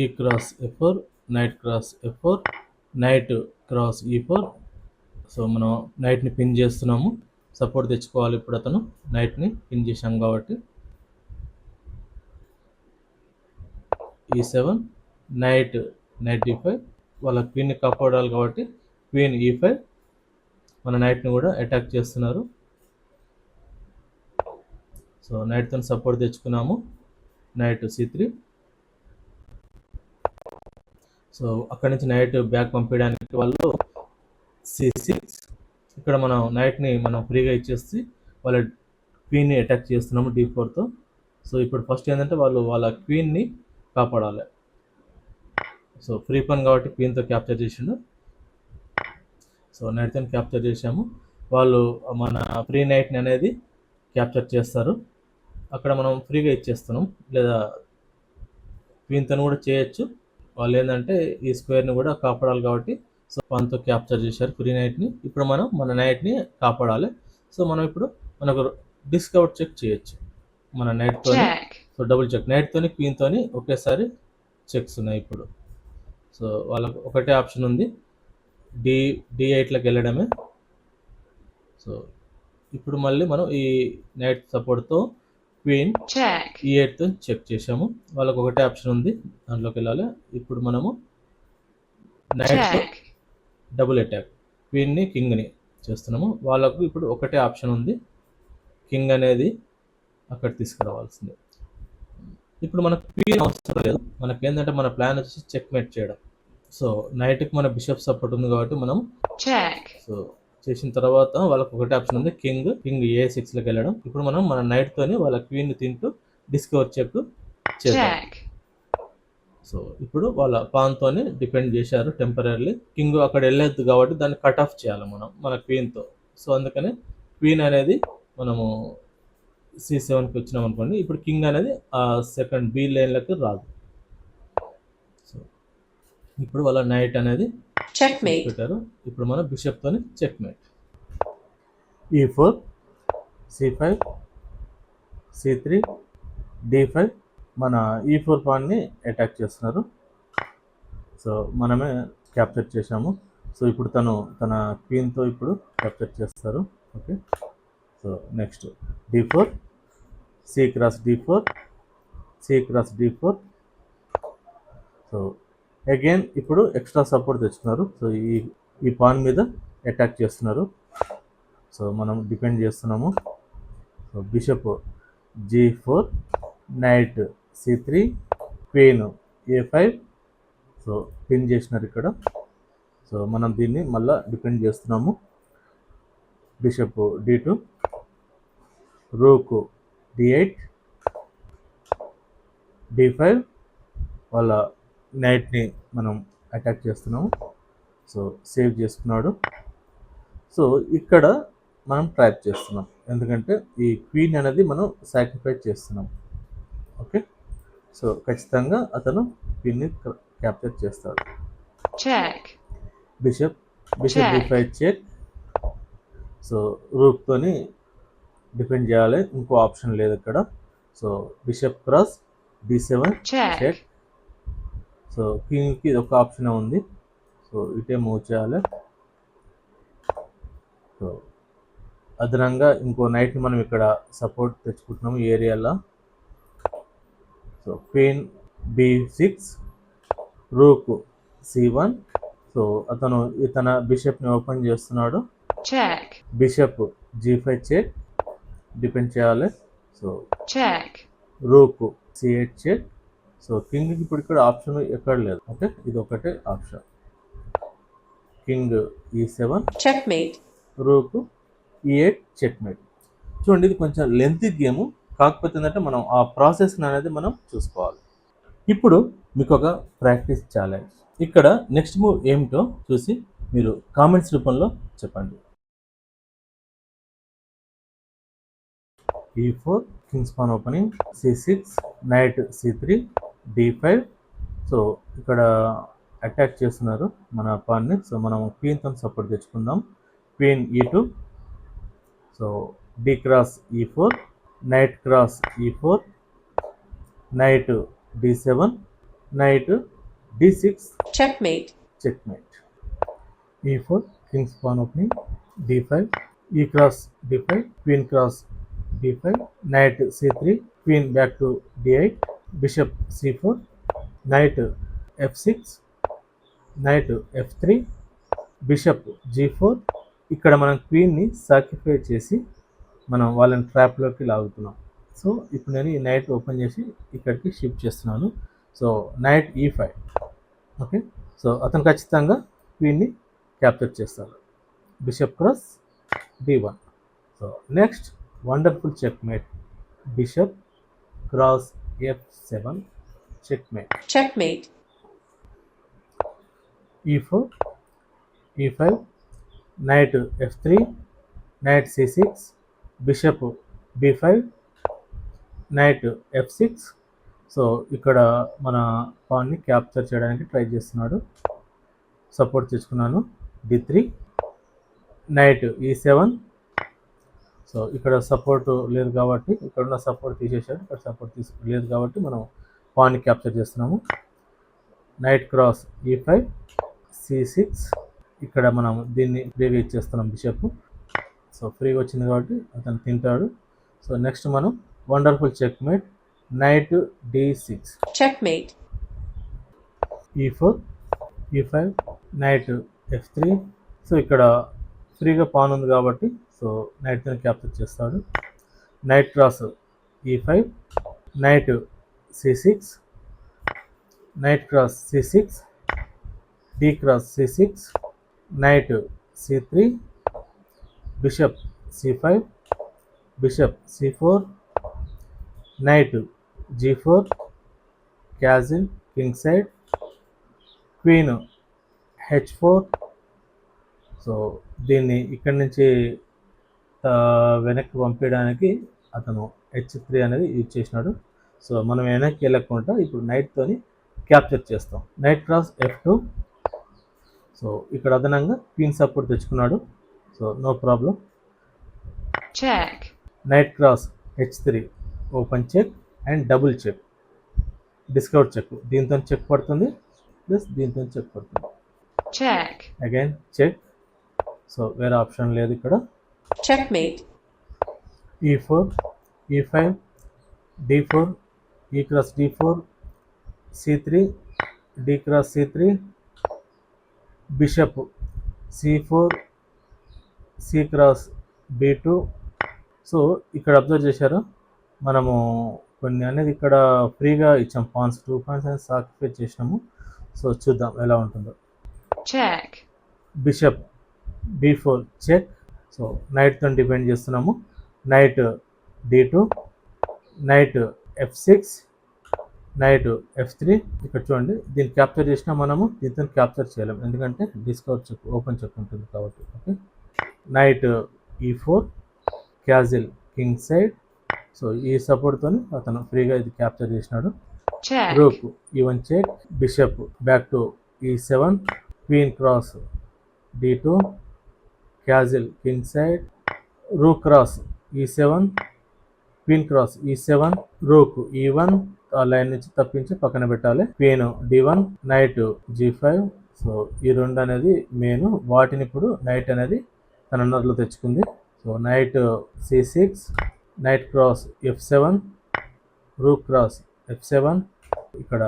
ఈ cross F4, night cross F4, night cross E4. So మనం నైట్ని pin చేస్తున్నాము. Support తెచ్చుకోవాలి. ఇప్పుడు అతను నైట్ని పిన్ చేశాం కాబట్టి E7, నైట్ D5. వాళ్ళ క్వీన్ని కాపాడాలి కాబట్టి క్వీన్ E5. మన నైట్ని కూడా అటాక్ చేస్తున్నారు. సో నైట్తో సపోర్ట్ తెచ్చుకున్నాము. Knight C3. సో అక్కడి నుంచి నైట్ బ్యాక్ పంపించడానికి వాళ్ళు C6. ఇక్కడ మనం నైట్ని మనం ఫ్రీగా ఇచ్చేసి వాళ్ళ క్వీన్ని అటాక్ చేస్తున్నాము D4తో. సో ఇప్పుడు ఫస్ట్ ఏంటంటే వాళ్ళు వాళ్ళ క్వీన్ని కాపాడాలి. సో ఫ్రీ పన్ కాబట్టి క్వీన్తో క్యాప్చర్ చేసిండు. సో నైట్తో క్యాప్చర్ చేసాము. వాళ్ళు మన ఫ్రీ నైట్ని అనేది క్యాప్చర్ చేస్తారు. అక్కడ మనం ఫ్రీగా ఇచ్చేస్తున్నాం, లేదా క్వీన్తో కూడా చేయొచ్చు. వాళ్ళు ఏంటంటే ఈ స్క్వేర్ని కూడా కాపాడాలి కాబట్టి సో పాన్తో క్యాప్చర్ చేశారు ఫ్రీ నైట్ని. ఇప్పుడు మనం మన నైట్ని కాపాడాలి. సో మనం ఇప్పుడు మనకు డిస్కవర్ చెక్ చేయొచ్చు మన నైట్తో. check, సో డబుల్ చెక్, నైట్తోని క్వీన్తోని ఒకేసారి చెక్స్ ఉన్నాయి ఇప్పుడు. సో వాళ్ళకు ఒకటే ఆప్షన్ ఉంది, D8లోకి వెళ్ళడమే. సో ఇప్పుడు మళ్ళీ మనం ఈ నైట్ సపోర్ట్తో క్వీన్ check, E8తో చెక్ చేసాము. వాళ్ళకు ఒకటే ఆప్షన్ ఉంది, దాంట్లోకి వెళ్ళాలి. ఇప్పుడు మనము నైట్తో check, డబుల్ అటాక్, క్వీన్ని కింగ్ని చేస్తున్నాము. వాళ్ళకు ఇప్పుడు ఒకటే ఆప్షన్ ఉంది, కింగ్ అనేది అక్కడ తీసుకురావాల్సింది. ఇప్పుడు మనకు క్వీన్ అవసరం లేదు, మనకి ఏంటంటే మన ప్లాన్ వచ్చి చెక్ మేట్ చేయడం. సో నైట్కి మన బిషప్ సపోర్ట్ ఉంది కాబట్టి మనం check, సో చేసిన తర్వాత వాళ్ళకి ఒకటే ఆప్షన్ ఉంది, కింగ్ A6లోకి వెళ్ళడం. ఇప్పుడు మనం మన నైట్ తోని వాళ్ళ క్వీన్ తింటూ డిస్కవర్ చెక్ చేద్దాం. check, సో ఇప్పుడు వాళ్ళ పాన్ తోని డిపెండ్ చేశారు టెంపరీ. కింగ్ అక్కడ వెళ్ళొద్దు కాబట్టి దాన్ని కట్ ఆఫ్ చేయాలి మనం మన క్వీన్ తో. సో అందుకని క్వీన్ అనేది మనము C7కి వచ్చినాం అనుకోండి, ఇప్పుడు కింగ్ అనేది ఆ సెకండ్ B లైన్లకు రాదు. సో ఇప్పుడు వాళ్ళ నైట్ అనేది checkmate, పెట్టారు. ఇప్పుడు మనం బిషప్ తోని check mate. E4 C5 C3 D5 మన E4 పాన్ని అటాక్ చేస్తున్నారు. సో మనమే క్యాప్చర్ చేసాము. సో ఇప్పుడు తన క్వీన్తో ఇప్పుడు క్యాప్చర్ చేస్తారు. Okay, so next D4 C cross D4 C cross D4. So again ఇప్పుడు ఎక్స్ట్రా సపోర్ట్ తెచ్చుకున్నారు. సో ఈ పాన్ మీద అటాక్ చేస్తున్నారు. సో మనం డిపెండ్ చేస్తున్నాము. So bishop G4 night C3 queen A5. So pin చేసినారు ఇక్కడ. సో మనం దీన్ని మళ్ళీ డిపెండ్ చేస్తున్నాము. Bishop D2 rook D8 D5 వాళ్ళ నైట్ని మనం అటాక్ చేస్తున్నాము. సో సేవ్ చేసుకున్నాడు. సో ఇక్కడ మనం ట్రాప్ చేస్తున్నాం, ఎందుకంటే ఈ క్వీన్ అనేది మనం సాక్రిఫైస్ చేస్తున్నాం. ఓకే, సో ఖచ్చితంగా అతను క్వీన్ని క్యాప్చర్ చేస్తాడు. check, bishop Check. D5 check. So రూక్తోని డిపెండ్ చేయాలి, ఇంకో ఆప్షన్ లేదు ఇక్కడ. So bishop cross D7 check, check. So కింగ్కి ఇది ఒక ఆప్షన్ ఉంది. సో ఇటే మూవ్ చేయాలి. సో అదనంగా ఇంకో నైట్ని మనం ఇక్కడ సపోర్ట్ తెచ్చుకుంటున్నాము ఈ ఏరియాలో. So queen B6 rook C1. So అతను తన బిషప్ని ఓపెన్ చేస్తున్నాడు. check, bishop G5 check, depend చేయాలి. So check, rook C8 check. So కింగ్కి ఇప్పుడు ఇక్కడ ఆప్షన్ ఎక్కడ లేదు. ఓకే, ఇది ఒకటే option. King E7 checkmate, rook E8 checkmate. చూడండి, ఇది కొంచెం లెంతీ గేమ్, కాకపోతే ఏంటంటే మనం ఆ ప్రాసెస్ అనేది మనం చూసుకోవాలి. ఇప్పుడు మీకు ఒక ప్రాక్టీస్ ఛాలెంజ్. ఇక్కడ నెక్స్ట్ మూవ్ ఏమిటో చూసి మీరు కామెంట్స్ రూపంలో చెప్పండి. E4 Kings pawn opening C6 knight C3 D5. So ఇక్కడ అటాక్ చేస్తున్నారు మన పాన్ని. సో మనం క్వీన్తో సపోర్ట్ తెచ్చుకుందాం. Queen E2. So D cross E4 knight cross E4 night D7 night D6 checkmate, checkmate. E4 Kings pawn opening D5 E cross D5 queen cross D5 knight C3 queen back to D8 bishop C4 knight F6 knight F3 bishop G4. ఇక్కడ మనం క్వీన్ని sacrifice చేసి మనం వాళ్ళని ట్రాప్లోకి లాగుతున్నాం. So ఇప్పుడు నేను ఈ night open చేసి ఇక్కడికి షిఫ్ట్ చేస్తున్నాను. So knight E5. Okay, so అతను ఖచ్చితంగా క్వీన్ని క్యాప్చర్ చేస్తాడు. Bishop cross D1. So next wonderful checkmate. Bishop cross F7 checkmate. checkmate, E4 E5 knight F3 knight C6 bishop B5 knight F6. So ఇక్కడ మన పాన్ని capture చేయడానికి try చేస్తున్నాడు. Support తెచ్చుకున్నాను D3 night E7. So ఇక్కడ support లేదు కాబట్టి, ఇక్కడ ఉన్న సపోర్ట్ తీసేసాడు, ఇక్కడ సపోర్ట్ లేదు కాబట్టి మనం పాన్ని క్యాప్చర్ చేస్తున్నాము. Night cross E5 C6. ఇక్కడ మనం దీన్ని ఫ్రీగా ఇచ్చేస్తున్నాం బిషప్. సో ఫ్రీగా వచ్చింది కాబట్టి అతను తింటాడు. సో నెక్స్ట్ మనం wonderful checkmate. Night D6 checkmate, E4 E5 knight F3. So ఇక్కడ ఫ్రీగా పాన్ ఉంది కాబట్టి సో నైట్ని క్యాప్చర్ చేస్తాడు. Night cross E5 knight c6, knight cross c6, d cross c6, knight c3, bishop c5, bishop c4, knight g4, castle king side, queen h4. So దీన్ని ఇక్కడి నుంచి వెనక్కి పంపించడానికి అతను h3 అనేది యూజ్ చేసినాడు. సో మనం వెనక్కి వెళ్ళకుండా ఇప్పుడు నైట్తోని క్యాప్చర్ చేస్తాం. Knight cross f2. సో ఇక్కడ అదనంగా క్వీన్ సపోర్ట్ తెచ్చుకున్నాడు. So no problem. check, knight cross h3 open check and double check, discount check. దీంతో చెక్ పడుతుంది ప్లస్ దీంతో చెక్ పడుతుంది. check, again check. సో వేరే ఆప్షన్ లేదు ఇక్కడ. checkmate, e4, e5, d4, e cross d4, c3, d cross c3, bishop c4, c cross b2. So ఇక్కడ observe చేశారు, మనము కొన్ని అనేది ఇక్కడ ఫ్రీగా ఇచ్చాం, పాన్స్ 2 పాయింట్స్ అనేది సాక్రిఫైస్ చేసినాము. సో చూద్దాం ఎలా ఉంటుందో. check, bishop b4 check. So నైట్తో డిపెండ్ చేస్తున్నాము. Knight d2, knight f6, knight f3. ఇక్కడ చూడండి, దీన్ని క్యాప్చర్ చేసినా మనము దీంతో క్యాప్చర్ చేయలేము, ఎందుకంటే డిస్కౌంట్ చెక్ ఓపెన్ చెక్ ఉంటుంది కాబట్టి. Okay, knight e4, castle king side. So ఈ సపోర్ట్తో అతను ఫ్రీగా ఇది క్యాప్చర్ చేసినాడు. check, rook even check, bishop back to e7, queen cross d2, castle king side, rook cross e7, queen cross e7, rook e1. ఆ line నుంచి తప్పించి పక్కన పెట్టాలి. Queen d1, night g5. So ఈ రెండు అనేది మెయిన్, వాటిని ఇప్పుడు నైట్ అనేది తన నర్లో తెచ్చుకుంది. So night c6, knight cross f7, rook cross f7. ఇక్కడ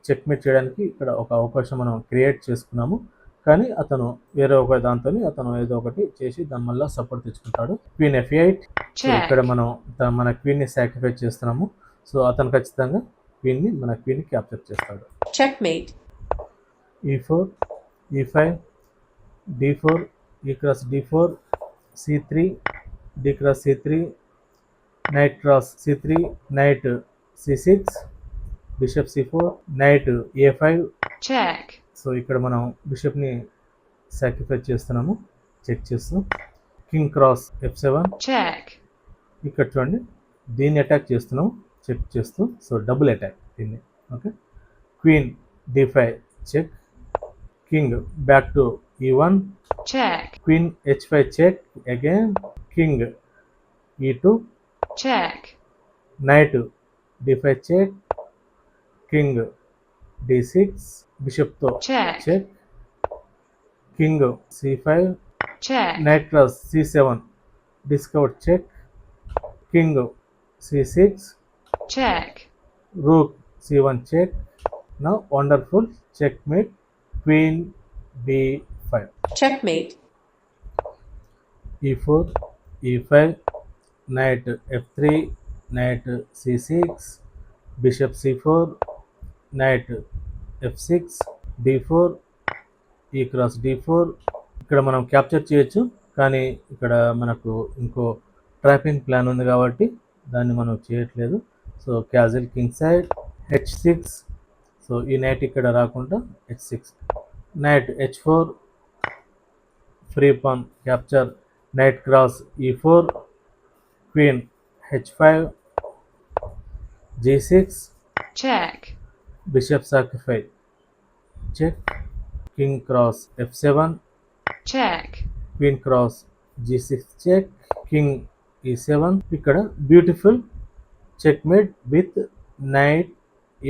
చెక్మేట్ చేయడానికి ఇక్కడ ఒక అవకాశం మనం క్రియేట్ చేసుకున్నాము, కానీ అతను వేరే ఒక దాంతో అతను ఏదో ఒకటి చేసి దాని వల్ల సపోర్ట్ తెచ్చుకుంటాడు. Queen f8. సో ఇక్కడ మనం మన క్వీన్ని సాక్రిఫైస్ చేస్తున్నాము. సో అతను ఖచ్చితంగా మన క్వీన్ని క్యాప్చర్ చేస్తాడు. checkmate, e4, e5, d4, e cross d4, c3, d cross c3, knight cross c3, knight c6, bishop c4, knight a5. check, so ఇక్కడ మనం బిషప్ని సాక్రిఫైస్ చేస్తున్నాము, చెక్ చేస్తూ. King cross f7. check, ఇక్కడ చూడండి, దీన్ని అటాక్ చేస్తున్నాం చెక్ చేస్తూ. సో డబుల్ అటాక్ దీన్ని. Okay, queen d5 check, king back to e1, check, queen h5 check again, king e2, check, knight d5 check, king d6, బిషప్తో check, check, king c5, check, knight cross c7, discount check, king c6, check, rook c1 check. Now wonderful checkmate. Queen b5, checkmate, e4, e5, knight f3, knight c6, bishop c4, knight f6, d4, e cross d4. ఇక్కడ మనం capture చేయొచ్చు, కానీ ఇక్కడ మనకు ఇంకో trapping plan ఉంది కాబట్టి దాన్ని మనం చేయట్లేదు. So castle king side h6. So ఈ నైట్ ఇక్కడ రాకుండా h6, knight h4, free pawn capture, knight cross e4, queen h5, g6, check, bishop sacrifice check, king cross f7, check, queen cross g6 check, king e7. ఇక్కడ beautiful checkmate with knight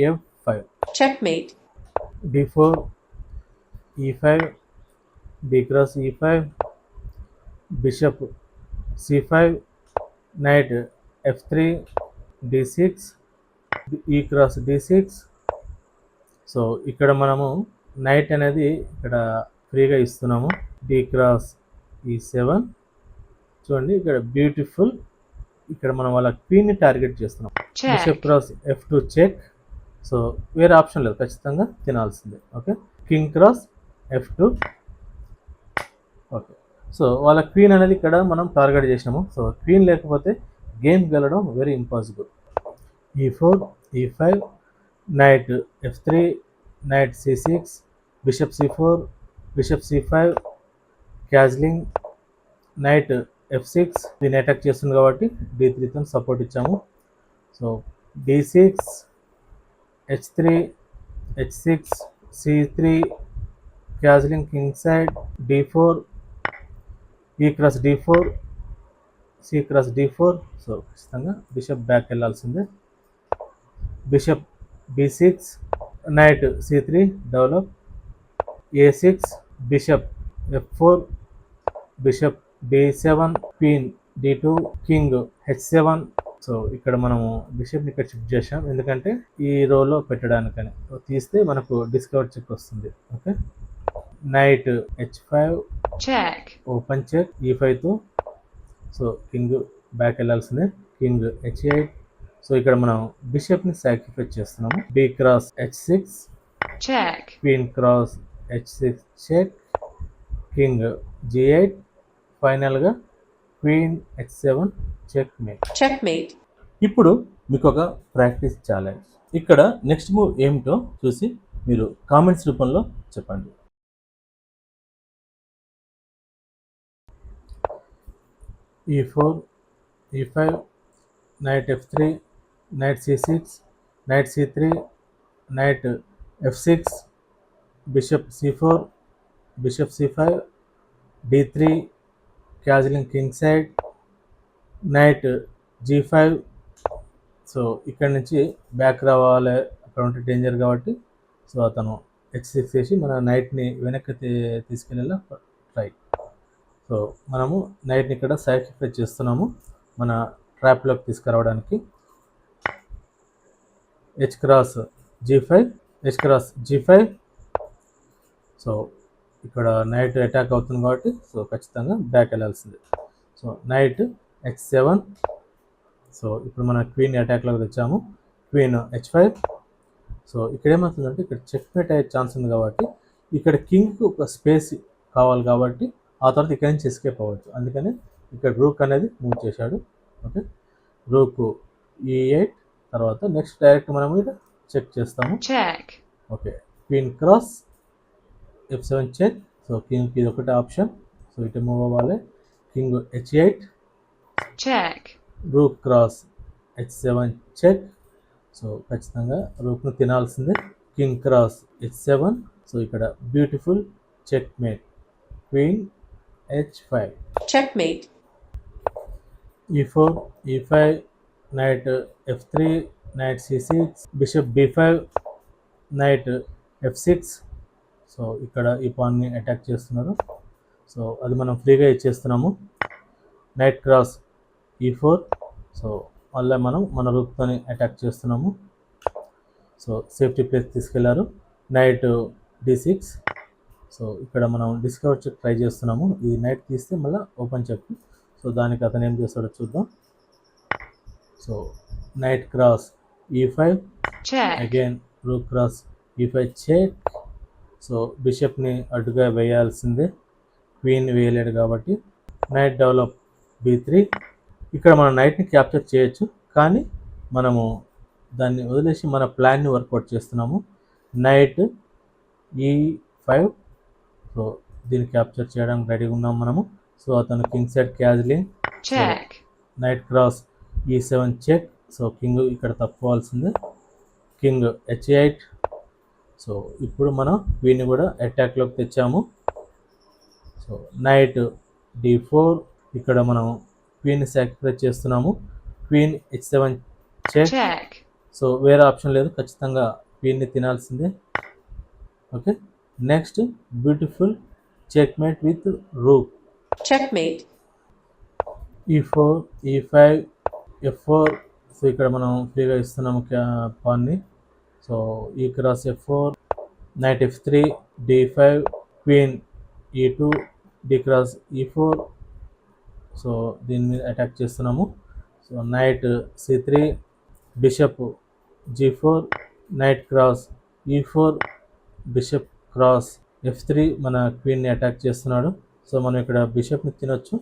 f5, checkmate, d4, e5, d cross e5, bishop c5, knight f3, d6, e cross d6. So ఇక్కడ మనము night అనేది ఇక్కడ ఫ్రీగా ఇస్తున్నాము. d cross e7. చూడండి, ఇక్కడ beautiful ఇక్కడ మనం వాళ్ళ క్వీన్ని టార్గెట్ చేస్తున్నాం. Bishop check, cross F2 check. So వేరే ఆప్షన్ లేదు, ఖచ్చితంగా తినాల్సిందే. Okay, king cross F2. Okay, so వాళ్ళ క్వీన్ అనేది ఇక్కడ మనం టార్గెట్ చేసినాము. సో క్వీన్ లేకపోతే గేమ్ గెలవడం very impossible. E4, E5, knight F3, knight C6, bishop C4, bishop C5, castling, knight F6. దీన్ని అటాక్ చేస్తుంది కాబట్టి D3తో సపోర్ట్ ఇచ్చాము. So D6, H3, H6, C3, castling king side, D4, E cross D4, C cross D4. So ఖచ్చితంగా bishop back వెళ్ళాల్సిందే. Bishop B6, night C3 develop, A6, bishop F4, bishop D7, queen D2, king H7. So ఇక్కడ మనము బిషప్ని ఇక్కడ shift చేసాం, ఎందుకంటే ఈ రోలో పెట్టడానికని. తీస్తే మనకు డిస్కవర్ చెక్ వస్తుంది. Okay, knight H5, check, open check E5తో. సో కింగ్ బ్యాక్ వెళ్ళాల్సిందే. King H8. సో ఇక్కడ మనం బిషప్ని సాక్రిఫైస్ చేస్తున్నాము. B cross H6, check, queen cross H6 check, king G8. ఫైనల్గా queen H7 check mate. checkmate, ఇప్పుడు మీకు ఒక ప్రాక్టీస్ ఛాలెంజ్. ఇక్కడ నెక్స్ట్ మూవ్ ఏమిటో చూసి మీరు కామెంట్స్ రూపంలో చెప్పండి. E4, E5, knight F3, knight C6, knight C3, knight F6, bishop C4, bishop C5, D3, castling king side, knight G5. So ఇక్కడ నుంచి బ్యాక్ రావాలి, అక్కడ ఉంటే డేంజర్ కాబట్టి. సో అతను H6 చేసి మన నైట్ని వెనక్కి తీసుకెళ్ళేలా ట్రై. సో మనము నైట్ని ఇక్కడ సాక్రిఫైస్ చేస్తున్నాము మన ట్రాప్లోకి తీసుకురావడానికి. H cross G5, H cross G5. So ఇక్కడ నైట్ అటాక్ అవుతుంది కాబట్టి సో ఖచ్చితంగా బ్యాక్ వెళ్ళాల్సిందే. So night H7. సో ఇప్పుడు మన క్వీన్ అటాక్లోకి తెచ్చాము. Queen H5. సో ఇక్కడ ఏమవుతుందంటే ఇక్కడ చెక్మేట్ అయ్యే ఛాన్స్ ఉంది కాబట్టి ఇక్కడ కింగ్కి ఒక స్పేస్ కావాలి కాబట్టి ఆ తర్వాత ఇక్కడ నుంచి ఎస్కేప్ అవ్వచ్చు. అందుకని ఇక్కడ రూక్ అనేది మూవ్ చేశాడు. ఓకే, రూక్ E8 తర్వాత నెక్స్ట్ డైరెక్ట్ మనం ఇక్కడ చెక్ చేస్తాము. check, okay, queen cross F7 check. So కింగ్కి ఇది ఒకటే ఆప్షన్. సో ఇటు మూవ్ అవ్వాలి. King H8, check, rook cross H7 check. So ఖచ్చితంగా రూక్ను తినాల్సిందే. King cross H7. సో ఇక్కడ beautiful checkmate. Queen H5, checkmate, E4, E5, knight F3, knight C6, bishop B5, knight F6. So ఇక్కడ ఈ పాన్ని attack చేస్తున్నారు. So అది మనం ఫ్రీగా ఇచ్చేస్తున్నాము. Knight cross E4. సో మళ్ళీ మనం మన రూక్తోని అటాక్ చేస్తున్నాము. సో సేఫ్టీ ప్లేస్ తీసుకెళ్లారు. Night D6. సో ఇక్కడ మనం డిస్కవర్ చెక్ ట్రై చేస్తున్నాము. ఈ నైట్ తీస్తే మళ్ళీ ఓపెన్ చెక్. సో దానికి అతను ఏం చేస్తాడో చూద్దాం. So knight cross E5, check, again rook cross E5 check. So బిషప్ని అడ్డుగా వేయాల్సిందే, క్వీన్ వేయలేడు కాబట్టి. Knight develop B3. ఇక్కడ మనం నైట్ని క్యాప్చర్ చేయొచ్చు, కానీ మనము దాన్ని వదిలేసి మన ప్లాన్ని వర్కౌట్ చేస్తున్నాము. Night E5. సో దీన్ని క్యాప్చర్ చేయడానికి రెడీగా ఉన్నాం మనము. సో అతను king side castling. check, knight cross E7 check. So king ఇక్కడ తప్పుకోవాల్సిందే. King H8. సో ఇప్పుడు మనం క్వీన్ని కూడా అటాక్లోకి తెచ్చాము. So knight D4. ఇక్కడ మనం క్వీన్ని సాక్రిఫైస్ చేస్తున్నాము. Queen H7 check. check, so వేరే ఆప్షన్ లేదు, ఖచ్చితంగా క్వీన్ని తినాల్సిందే. Okay, next beautiful checkmate with rook. checkmate, E4, E5, F4. So ఇక్కడ మనం ఫ్రీగా ఇస్తున్నాము పాన్ని. So E cross F4, knight F3, D5, queen E2, D cross E4. So దీని మీద అటాక్ చేస్తున్నాము. So knight c3, bishop g4, knight cross e4, bishop cross f3, మన క్వీన్ని అటాక్ చేస్తున్నాడు. సో మనం ఇక్కడ బిషప్ని తినొచ్చు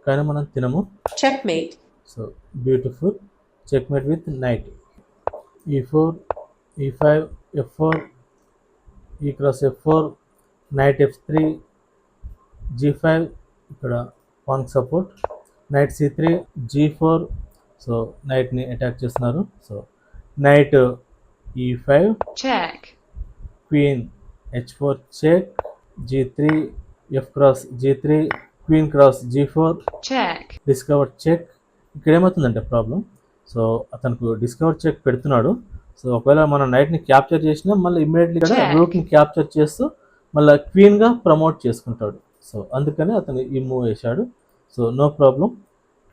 కానీ మనం తినము. Checkmate. So beautiful checkmate with knight. e4, e5, f4, e cross f4, knight f3, g5, ఇక్కడ pawn support, knight c3, g4. So నైట్ని అటాక్ చేస్తున్నారు. So knight e5, Check. Queen h4 check, g3, f cross g3, queen cross g4, Check. Discover check. ఇక్కడ ఏమవుతుందంటే problem, so అతనికి discover check పెడుతున్నాడు. So ఒకవేళ మనం నైట్ని capture చేసినా మళ్ళీ ఇమ్మీడియట్లీ ఇక్కడ Check. రూక్ని క్యాప్చర్ చేస్తూ మళ్ళీ క్వీన్గా ప్రమోట్ చేసుకుంటాడు. సో అందుకని అతను ఈ మూవ్ వేశాడు. So no problem.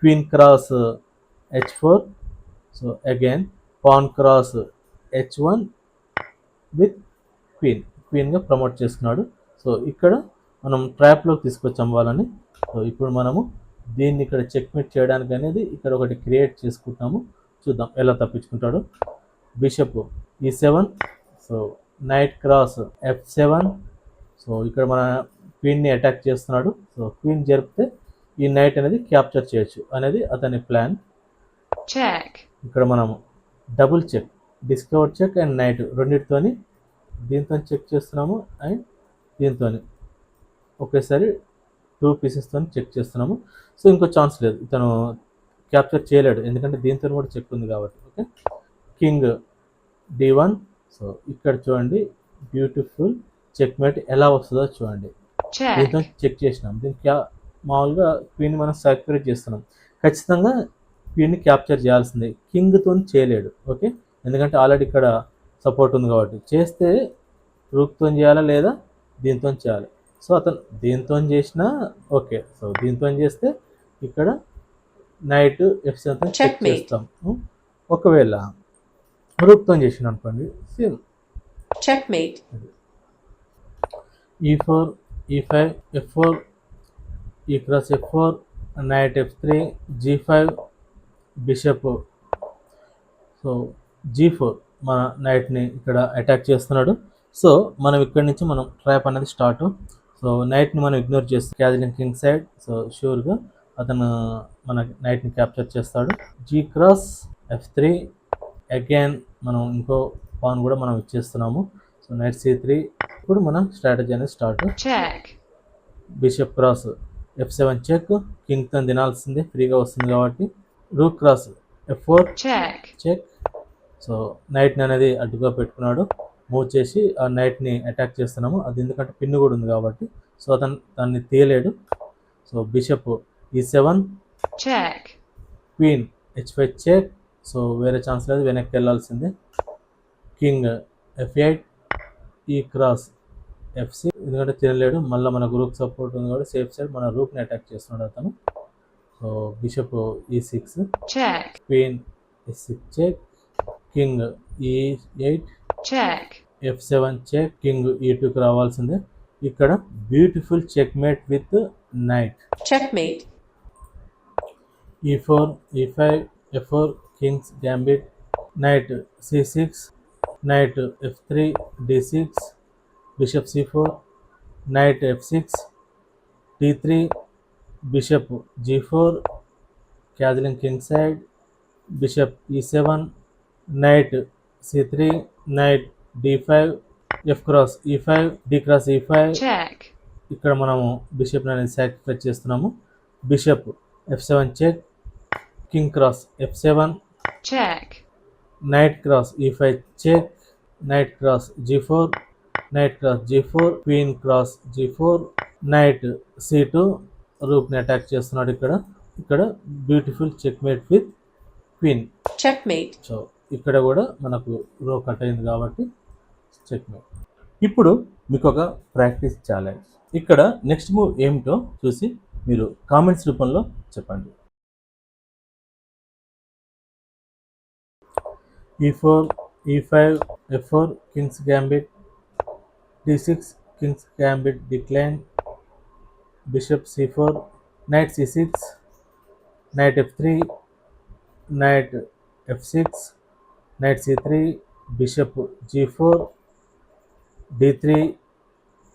Queen cross h4, so again pawn cross h1 with క్వీన్గా ప్రమోట్ చేసుకున్నాడు. సో ఇక్కడ మనం ట్రాప్లోకి తీసుకొచ్చాం వాళ్ళని. సో ఇప్పుడు మనము దీన్ని ఇక్కడ చెక్మేట్ చేయడానికి అనేది ఇక్కడ ఒకటి క్రియేట్ చేసుకుంటాము. చూద్దాం ఎలా తప్పించుకుంటాడు. Bishop e7, so knight cross f7. So ఇక్కడ మన క్వీన్ని అటాక్ చేస్తున్నాడు. సో క్వీన్ జరిపితే ఈ నైట్ అనేది క్యాప్చర్ చేయొచ్చు అనేది అతని ప్లాన్. Check. ఇక్కడ మనము double check, discover check and knight రెండింటితోని దీంతో చెక్ చేస్తున్నాము అండ్ దీంతో ఒకేసారి 2 పీసెస్తో చెక్ చేస్తున్నాము. సో ఇంకో ఛాన్స్ లేదు, ఇతను క్యాప్చర్ చేయలేడు ఎందుకంటే దీంతో కూడా చెక్ ఉంది కాబట్టి. Okay, king d1. సో ఇక్కడ చూడండి బ్యూటిఫుల్ చెక్మేట్ ఎలా వస్తుందో చూడండి. దీంతో Check. చెక్ చేసినాం. దీనికి మామూలుగా క్వీన్ మనం సాక్రిఫైస్ చేస్తున్నాం, ఖచ్చితంగా క్వీన్ని క్యాప్చర్ చేయాల్సిందే, కింగ్తో చేయలేడు. ఓకే, ఎందుకంటే ఆల్రెడీ ఇక్కడ సపోర్ట్ ఉంది కాబట్టి. చేస్తే రూక్తో చేయాలా లేదా దీంతో చేయాలి. సో అతను దీంతో చేసినా ఓకే. సో దీంతో చేస్తే ఇక్కడ నైట్ f7 చెక్ Checkmate. చేస్తాం. ఒకవేళ రూక్తో చేసిన అనుకోండి same Checkmate. e4, e5, f4, e cross f4, knight f3, g5, bishop. So g4 మన నైట్ని ఇక్కడ అటాక్ చేస్తున్నాడు. సో మనం ఇక్కడి నుంచి మనం ట్రాప్ అనేది స్టార్ట్. సో నైట్ని మనం ఇగ్నోర్ చేస్తాం క్యాజిలింగ్ కింగ్ సైడ్. సో షూర్గా అతను మన నైట్ని క్యాప్చర్ చేస్తాడు. g క్రాస్ f3, అగైన్ మనం ఇంకో పాన్ కూడా మనం ఇచ్చేస్తున్నాము. So knight c3. ఇప్పుడు మన స్ట్రాటజీ అనేది start. Check. Bishop cross f7 check, కింగ్తో తినాల్సిందే ఫ్రీగా వస్తుంది కాబట్టి. Rook cross f4 Check. Check. So నైట్ని అనేది అడ్డుగా పెట్టుకున్నాడు, మూవ్ చేసి ఆ నైట్ని అటాక్ చేస్తున్నాము. అది ఎందుకంటే పిన్ను కూడా ఉంది కాబట్టి. సో అతను దాన్ని తీయలేడు. So bishop e7, Check. Queen h5 check. So వేరే ఛాన్స్ లేదు, వెనక్కి వెళ్ళాల్సిందే. కింగ్ f8, ఈ క్రాస్ f6, ఎందుకంటే తినలేడు, మళ్ళీ మనకు రూక్ సపోర్ట్ ఉంది కాబట్టి సేఫ్ సైడ్ మన రూక్ని అటాక్ చేస్తున్నాడు అతను. So bishop e6, Check. Queen s6 check, king e8, Check. f7 check, king e2కి రావాల్సిందే. ఇక్కడ beautiful checkmate with knight. Checkmate. e4, e5, f4, king's gambit, knight c6, knight f3, d6, bishop c4, knight f6, d3, bishop g4, castling king side, bishop e7, knight c3, knight d5, f cross e5, d cross e5. Check. ఇక్కడ మనము bishop అనేది sacrifice చేస్తున్నాము. Bishop f7 check, king cross f7, Check. Knight cross e5 check, knight cross g4, knight cross g4, queen cross g4, knight c2, రూక్ని attack చేస్తున్నాడు. ఇక్కడ beautiful checkmate with queen. Checkmate. So ఇక్కడ కూడా మనకు రో cut అయింది కాబట్టి చెక్మేట్. ఇప్పుడు మీకు ఒక ప్రాక్టీస్ ఛాలెంజ్. ఇక్కడ నెక్స్ట్ మూవ్ ఏమిటో చూసి మీరు కామెంట్స్ రూపంలో చెప్పండి. e4, e5, f4, king's gambit, d6, Kings gambit decline, bishop c4, knight c6, knight f3, knight f6, knight c3, bishop g4, d3,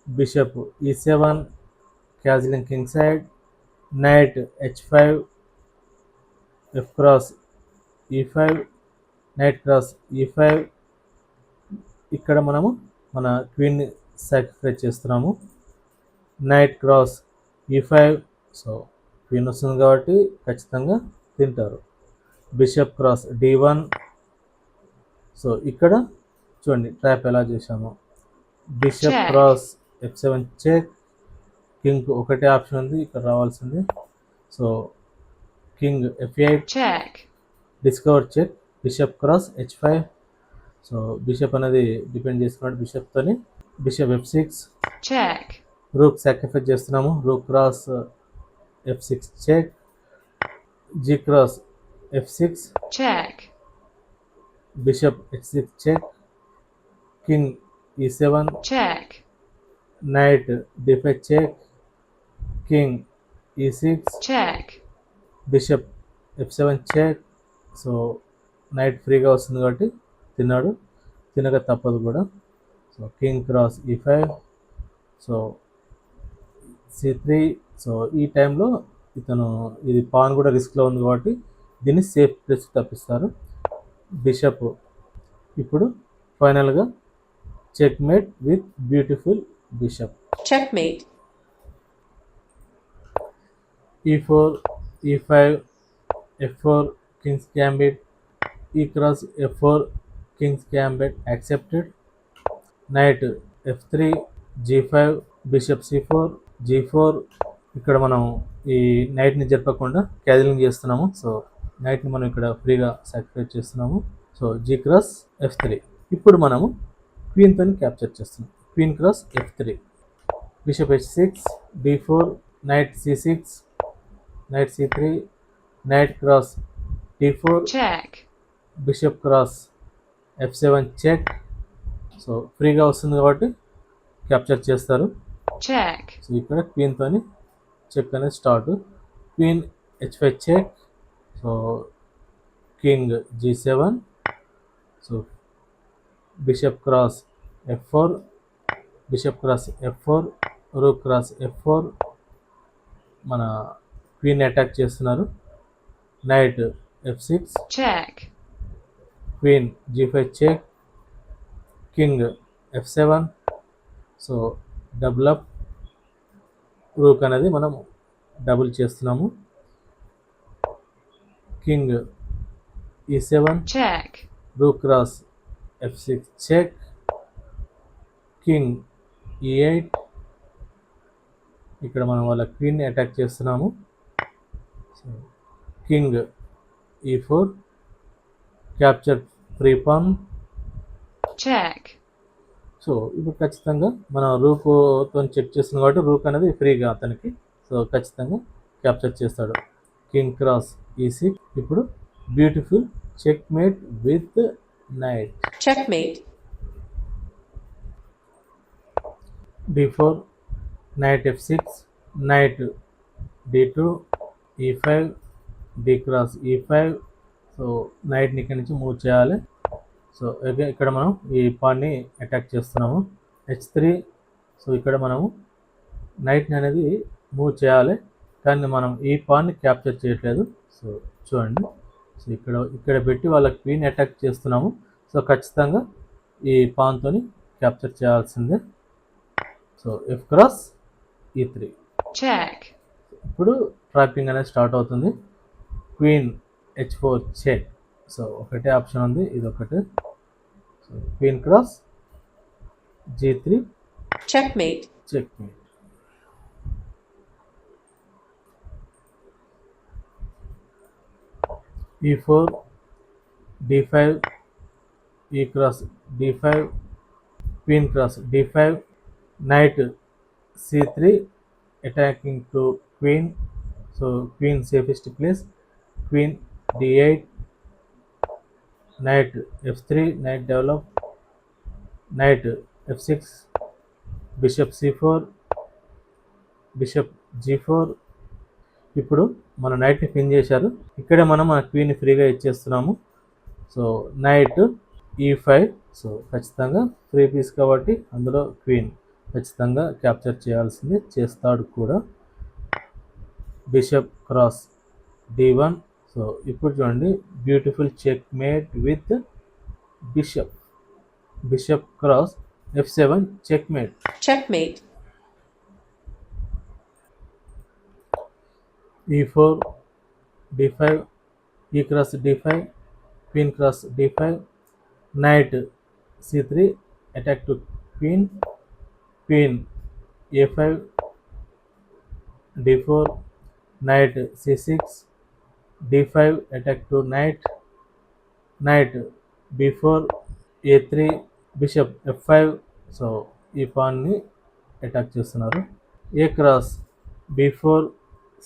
bishop e7, castling king side, knight h5, f cross e5, knight cross e5. ఇక్కడ మనము మన క్వీన్ని sacrifice చేస్తున్నాము. Night cross e5, so queen వస్తుంది కాబట్టి ఖచ్చితంగా తింటారు. Bishop cross d1, so ఇక్కడ చూడండి ట్రాప్ ఎలా చేశాము. Bishop Check. Cross f7 check. King ఒకటే ఆప్షన్ ఉంది ఇక్కడ రావాల్సింది. So king f8 check, discover check. Bishop cross h5, so bishop అనేది డిపెండ్ చేసుకున్నాడు బిషప్తోని. Bishop f6, check, rook sacrifice చేస్తున్నాము. Rook cross f6 check. G cross f6, check, bishop h6 check. King e7, check, knight d5 check. King e6, check, bishop f7 check. So knight ఫ్రీగా వస్తుంది కాబట్టి తిన్నాడు, తినక తప్పదు కూడా. So king cross e5, so c3. So ఈ టైంలో ఇతను ఇది పాన్ కూడా రిస్క్లో ఉంది కాబట్టి దీన్ని సేఫ్ ప్లేస్ తప్పిస్తారు. బిషప్ ఇప్పుడు ఫైనల్గా checkmate with beautiful bishop. checkmate, e4, e5, f4, king's gambit, e cross f4, king's gambit accepted. Knight f3, g5, bishop c4, g4. ఇక్కడ మనం ఈ నైట్ని జరపకుండా క్యాజలింగ్ చేస్తున్నాము. సో నైట్ని మనం ఇక్కడ ఫ్రీగా సాక్రిఫైస్ చేస్తున్నాము. So G cross f3. ఇప్పుడు మనము క్వీన్తో క్యాప్చర్ చేస్తున్నాం. Queen cross f3, bishop h6, b4, knight c6, knight c3, knight cross d4, check, bishop cross f7 check. So ఫ్రీగా వస్తుంది కాబట్టి క్యాప్చర్ చేస్తారు. check, సో ఇక్కడ క్వీన్తోని చెక్ అనేది start. Queen h5 check. So king g7, so bishop cross f4, bishop cross f4, rook cross f4. మన queen attack చేస్తున్నారు. Knight f6, check, queen g5 check. King f7, so double up. Rook అనేది మనం double చేస్తున్నాము. King e7, check, rook cross f6 check. King e8, ఇక్కడ మనం వాళ్ళ క్వీన్ని అటాక్ చేస్తున్నాము. So king e4, capture free pawn. check, so ఇప్పుడు ఖచ్చితంగా మనం రూక్తో చెక్ చేస్తున్నాం కాబట్టి రూక్ అనేది ఫ్రీగా అతనికి, సో ఖచ్చితంగా క్యాప్చర్ చేస్తాడు. King cross e6. ఇప్పుడు beautiful checkmate with knight. checkmate, d4, knight f6, knight d2, e5, d cross e5. So నైట్ని ఇక్కడి నుంచి మూవ్ చేయాలి. సో ఇక్కడ మనం ఈ పాన్ని అటాక్ చేస్తున్నాము. h3, సో ఇక్కడ మనము నైట్ని అనేది మూవ్ చేయాలి కానీ మనం ఈ పాన్ని క్యాప్చర్ చేయట్లేదు. సో చూడండి, సో ఇక్కడ పెట్టి వాళ్ళ క్వీన్ అటాక్ చేస్తున్నాము. సో ఖచ్చితంగా ఈ పాన్తో క్యాప్చర్ చేయాల్సిందే. So F cross e3. check, ఇప్పుడు ట్రాపింగ్ అనేది స్టార్ట్ అవుతుంది. Queen h4 check. సో ఒకటే ఆప్షన్ ఉంది, ఇది ఒకటే. So queen cross g3 checkmate, check. e4, d5, e cross d5, queen cross d5, knight c3, attacking to queen. So queen safest place. Queen d8, knight f3, knight develop, knight f6, bishop c4, bishop g4, ఇప్పుడు మన నైట్ని pin చేశారు. ఇక్కడే మనం మన క్వీన్ని ఫ్రీగా ఇచ్చేస్తున్నాము. So knight E5, so ఖచ్చితంగా free piece కాబట్టి అందులో క్వీన్ ఖచ్చితంగా క్యాప్చర్ చేయాల్సింది, చేస్తాడు కూడా. Bishop cross D1. సో ఇప్పుడు చూడండి, beautiful checkmate with bishop. Bishop cross F7 checkmate. Checkmate. E4 D5, E cross D5, queen cross D5, knight C3, attack to queen, queen A5, D4, knight C6, D5, attack to knight, knight B4, A3, bishop F5. So ఈ పాన్ని attack చేస్తున్నారు. ఏ cross B4.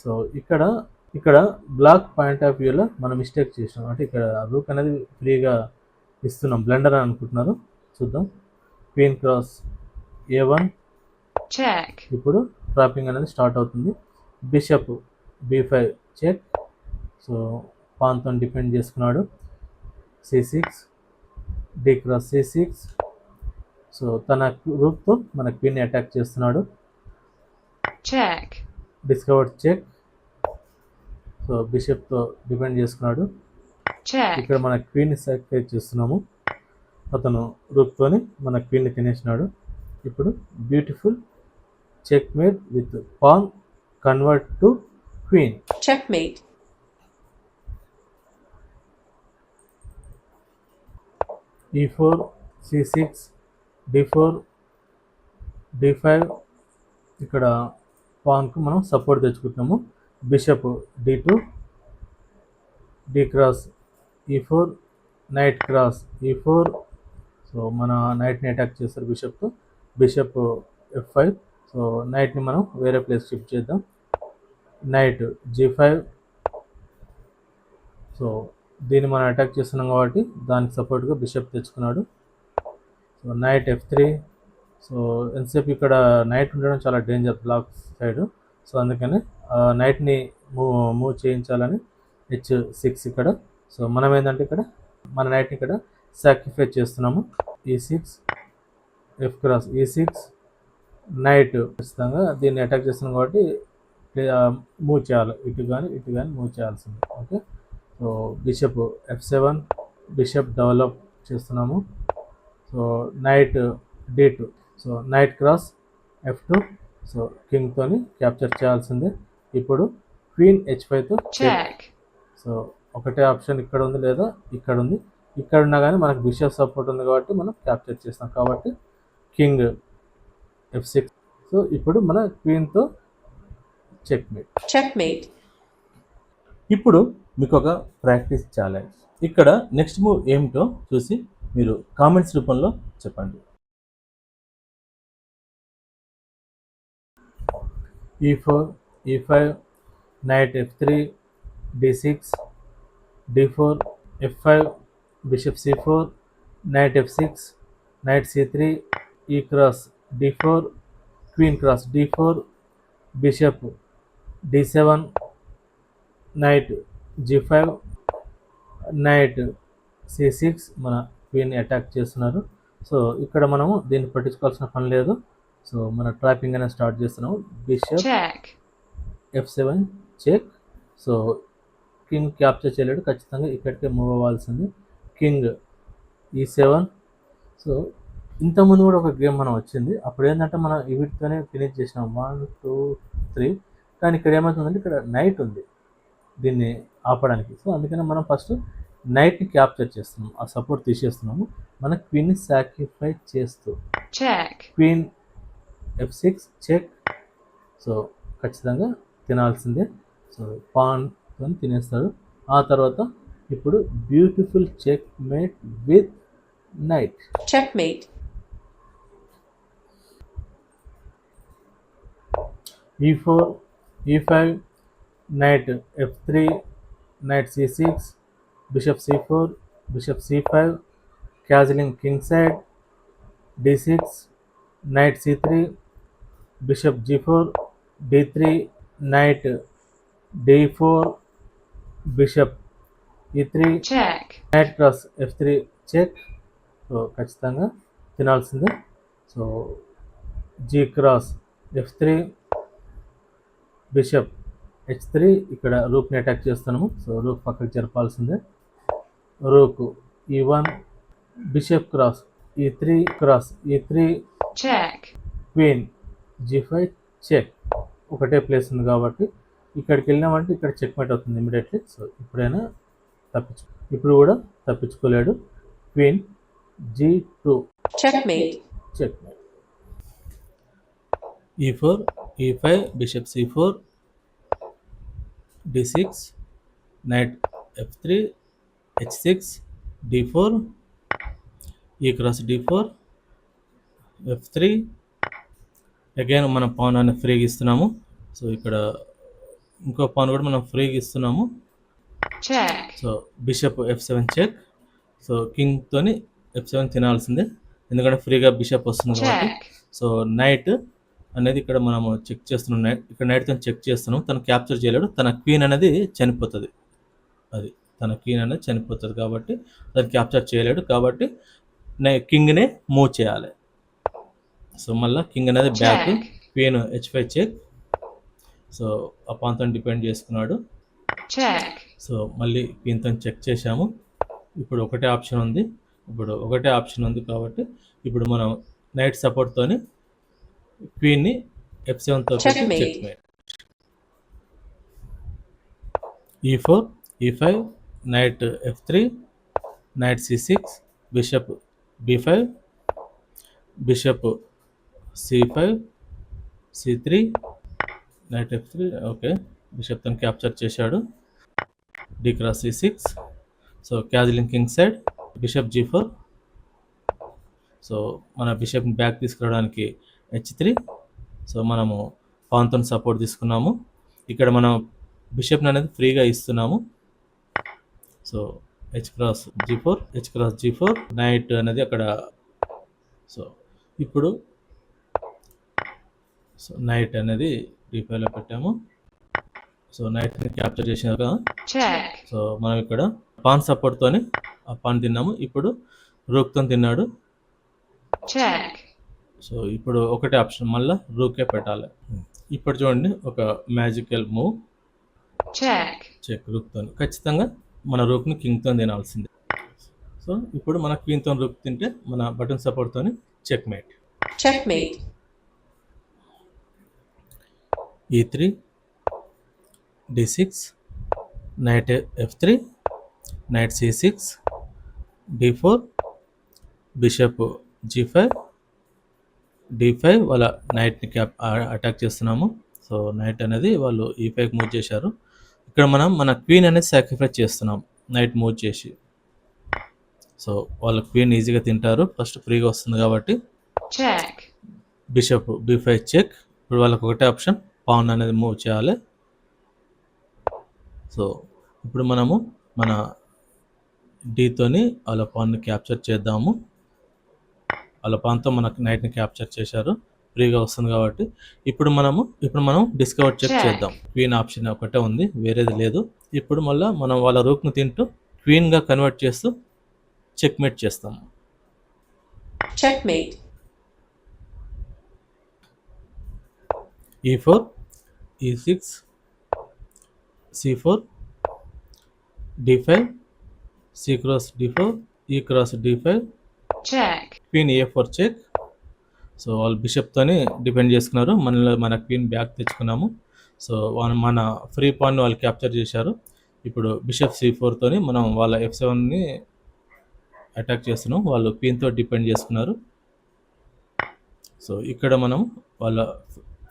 So ఇక్కడ black point of వ్యూలో మనం mistake చేసినాం, అంటే ఇక్కడ rook అనేది ఫ్రీగా ఇస్తున్నాం, బ్లెండర్ అని అనుకుంటున్నారు. చూద్దాం. Queen cross A1. Check. ఇప్పుడు ట్రాపింగ్ అనేది స్టార్ట్ అవుతుంది. Bishop B5 check. సో పాన్తో డిపెండ్ చేసుకున్నాడు. C6, D cross C6. So తన రూక్తో మన క్వీన్ని అటాక్ చేస్తున్నాడు. Check. Discovered check. సో బిషప్తో డిపెండ్ చేసుకున్నాడు. Check. ఇక్కడ మన క్వీన్ని సాక్రిఫైస్ చేస్తున్నాము. అతను రూక్తోని మన క్వీన్ని తినేసినాడు. ఇప్పుడు beautiful checkmate with pawn convert to queen. Checkmate. E4, C6, D4, D5. ఇక్కడ పాన్కు మనం సపోర్ట్ తెచ్చుకుంటున్నాము. Bishop D2, D cross E4, knight cross E4. So మన నైట్ని అటాక్ చేస్తారు బిషప్తో. Bishop F5. సో నైట్ని మనం వేరే ప్లేస్ షిఫ్ట్ చేద్దాం. Night G5. సో దీన్ని మనం అటాక్ చేస్తున్నాం కాబట్టి దానికి సపోర్ట్గా బిషప్ తెచ్చుకున్నాడు. So night F3. సో ఎంతసేపు ఇక్కడ నైట్ ఉండడం చాలా డేంజర్ బ్లాక్ సైడ్. సో అందుకని నైట్ని మూవ్ చేయించాలని H6 ఇక్కడ. సో మనం ఏంటంటే ఇక్కడ మన నైట్ని ఇక్కడ సాక్రిఫైస్ చేస్తున్నాము. E6, F cross E6, night ఖచ్చితంగా దీన్ని అటాక్ చేస్తున్నాం కాబట్టి మూవ్ చేయాలి, ఇటు కానీ మూవ్ చేయాల్సింది. Okay. So bishop F7, bishop develop చేస్తున్నాము. So knight D2. So knight cross F2. So కింగ్తోని క్యాప్చర్ చేయాల్సిందే. ఇప్పుడు క్వీన్ H5తో చెక్. Check. సో ఒకటే ఆప్షన్ ఇక్కడ ఉంది లేదా ఇక్కడ ఉంది. ఇక్కడ ఉన్నా కానీ మనకు బిషప్ సపోర్ట్ ఉంది కాబట్టి మనం క్యాప్చర్ చేస్తాం, కాబట్టి కింగ్ F6. సో ఇప్పుడు మన క్వీన్తో చెక్ మేట్. Checkmate. ఇప్పుడు మీకు ఒక ప్రాక్టీస్ ఛాలెంజ్. ఇక్కడ నెక్స్ట్ మూవ్ ఏమిటో చూసి మీరు కామెంట్స్ రూపంలో చెప్పండి. E4, E5, knight F3, D6, D4, F5, bishop C4, knight F6, knight C3, E cross D4, queen cross D4, bishop D7, knight G5, knight C6. మన క్వీన్ని అటాక్ చేస్తున్నారు. So ఇక్కడ మనము దీన్ని పట్టించుకోవాల్సిన పని లేదు. సో మన ట్రాపింగ్ అనేది స్టార్ట్ చేస్తున్నాము. Bishop Check. F7 check. So king capture చేయలేడు, ఖచ్చితంగా ఇక్కడికే మూవ్ అవ్వాల్సింది. King E7. సో ఇంతకుముందు కూడా ఒక గేమ్ మనం వచ్చింది, అప్పుడు ఏంటంటే మనం వీటితోనే ఫినిష్ చేసినాం 1, 2, 3. కానీ ఇక్కడ ఏమవుతుందంటే ఇక్కడ నైట్ ఉంది దీన్ని ఆపడానికి. సో అందుకని మనం ఫస్ట్ నైట్ని క్యాప్చర్ చేస్తున్నాం, ఆ సపోర్ట్ తీసేస్తున్నాము. మన క్వీన్ని సాక్రిఫైస్ చేస్తూ Check. Queen F6 check. So ఖచ్చితంగా తినాల్సిందే. సో పాన్తో తినేస్తాడు. ఆ తర్వాత ఇప్పుడు beautiful checkmate with knight. Checkmate. E4, E5, knight F3, knight C6, bishop C4, bishop C5, castling king side, D6, knight C3, bishop G4, D3, knight d4 bishop e3 check, knight cross f3 check. So ఖచ్చితంగా తినాల్సిందే. So G cross f3 bishop h3, ఇక్కడ రూక్ని attack చేస్తున్నాము. So rook పక్కకి జరపాల్సిందే. Rook e1 bishop cross e3 cross e3 check, queen g5 check. ఒకటే place ఉంది కాబట్టి ఇక్కడికి వెళ్ళినామంటే ఇక్కడ చెక్మేట్ అవుతుంది ఇమీడియట్లీ. సో ఇప్పుడు కూడా తప్పించుకోలేడు. Queen g2 checkmate, checkmate. e4 e5 bishop c4 d6 knight f3 h6 d4 e cross d4 f3. Again మనం పాన్ అనేది ఫ్రీగా ఇస్తున్నాము. సో ఇక్కడ ఇంకో పాన్ కూడా మనం ఫ్రీగా ఇస్తున్నాము. check, so bishop f7 check. So కింగ్తోని f7 తినాల్సిందే, ఎందుకంటే ఫ్రీగా బిషప్ వస్తుంది కాబట్టి. check, సో నైట్ అనేది ఇక్కడ మనము చెక్ చేస్తున్నాం. ఇక్కడ నైట్తో చెక్ చేస్తున్నాం. తను క్యాప్చర్ చేయలేడు, తన క్వీన్ అనేది చనిపోతుంది. తన క్వీన్ అనేది చనిపోతుంది కాబట్టి తను క్యాప్చర్ చేయలేడు. కాబట్టి కింగ్నే మూవ్ చేయాలి. సో మళ్ళీ కింగ్ అనేది back, check, queen h5 check. So ఆ పాన్తో డిపెండ్ చేసుకున్నాడు. check, సో మళ్ళీ క్వీన్తో చెక్ చేశాము. ఇప్పుడు ఒకటే ఆప్షన్ ఉంది కాబట్టి ఇప్పుడు మనం నైట్ సపోర్ట్తోని క్వీన్ని f7తో Checkmate. Checkmate. e4 e5 knight f3 knight c6 bishop b5 bishop c5 c3 knight f3. Okay, బిషప్తో క్యాప్చర్ చేశాడు. d cross c6. So castling king side bishop g4. So మన బిషప్ని బ్యాక్ తీసుకురావడానికి h3. సో మనము పాన్తో support తీసుకున్నాము. ఇక్కడ మనం బిషప్ని అనేది ఫ్రీగా ఇస్తున్నాము. So h cross g4 night అనేది అక్కడ. సో ఇప్పుడు నైట్ అనేది d5లో పెట్టాము. సో నైట్ని క్యాప్చర్ చేసినాక check, సో మనం ఇక్కడ పాన్ సపోర్ట్తోని ఆ పాన్ తిన్నాము. ఇప్పుడు రూక్తో తిన్నాడు. check, సో ఇప్పుడు ఒకటే ఆప్షన్, మళ్ళీ రూకే పెట్టాలి. ఇప్పుడు చూడండి, ఒక మ్యాజికల్ మూవ్ check, చెక్. రూక్తో ఖచ్చితంగా మన రూక్ని కింగ్తో తినాల్సిందే. సో ఇప్పుడు మన క్వీన్తో రూక్ తింటే మన బటన్ సపోర్ట్తో checkmate. checkmate, e3 d6 knight f3 knight c6 d4 bishop g5 d5. వాళ్ళ నైట్ని అటాక్ చేస్తున్నాము. సో నైట్ అనేది వాళ్ళు e5కి మూవ్ చేశారు. ఇక్కడ మనం మన క్వీన్ అనేది సాక్రిఫైస్ చేస్తున్నాం నైట్ మూవ్ చేసి. సో వాళ్ళ క్వీన్ ఈజీగా తింటారు, ఫస్ట్ ఫ్రీగా వస్తుంది కాబట్టి. check, bishop b5 check. ఇప్పుడు వాళ్ళకి ఒకటే ఆప్షన్, పాన్ అనేది మూవ్ చేయాలి. సో ఇప్పుడు మనము మన డీతోని వాళ్ళ పాన్ని క్యాప్చర్ చేద్దాము. వాళ్ళ పాన్తో మనకు నైట్ని క్యాప్చర్ చేశారు, ఫ్రీగా వస్తుంది కాబట్టి. ఇప్పుడు మనం డిస్కవర్ చెక్ చేద్దాం. క్వీన్ ఆప్షన్ ఒకటే ఉంది, వేరేది లేదు. ఇప్పుడు మళ్ళీ మనం వాళ్ళ రూక్ను తింటూ క్వీన్గా కన్వర్ట్ చేస్తూ చెక్మేట్ చేస్తాము. checkmate, e4 e6 c4 d5 c cross d4 e cross d5 check, queen a4 check. So వాళ్ళు బిషప్తోని డిపెండ్ చేసుకున్నారు, మన క్వీన్ బ్యాక్ తెచ్చుకున్నాము. సో మన ఫ్రీ పాన్ని వాళ్ళు క్యాప్చర్ చేశారు. ఇప్పుడు బిషప్ c4తోని మనం వాళ్ళ f7ని అటాక్ చేస్తున్నాం. వాళ్ళు క్వీన్తో డిపెండ్ చేసుకున్నారు. సో ఇక్కడ మనం వాళ్ళ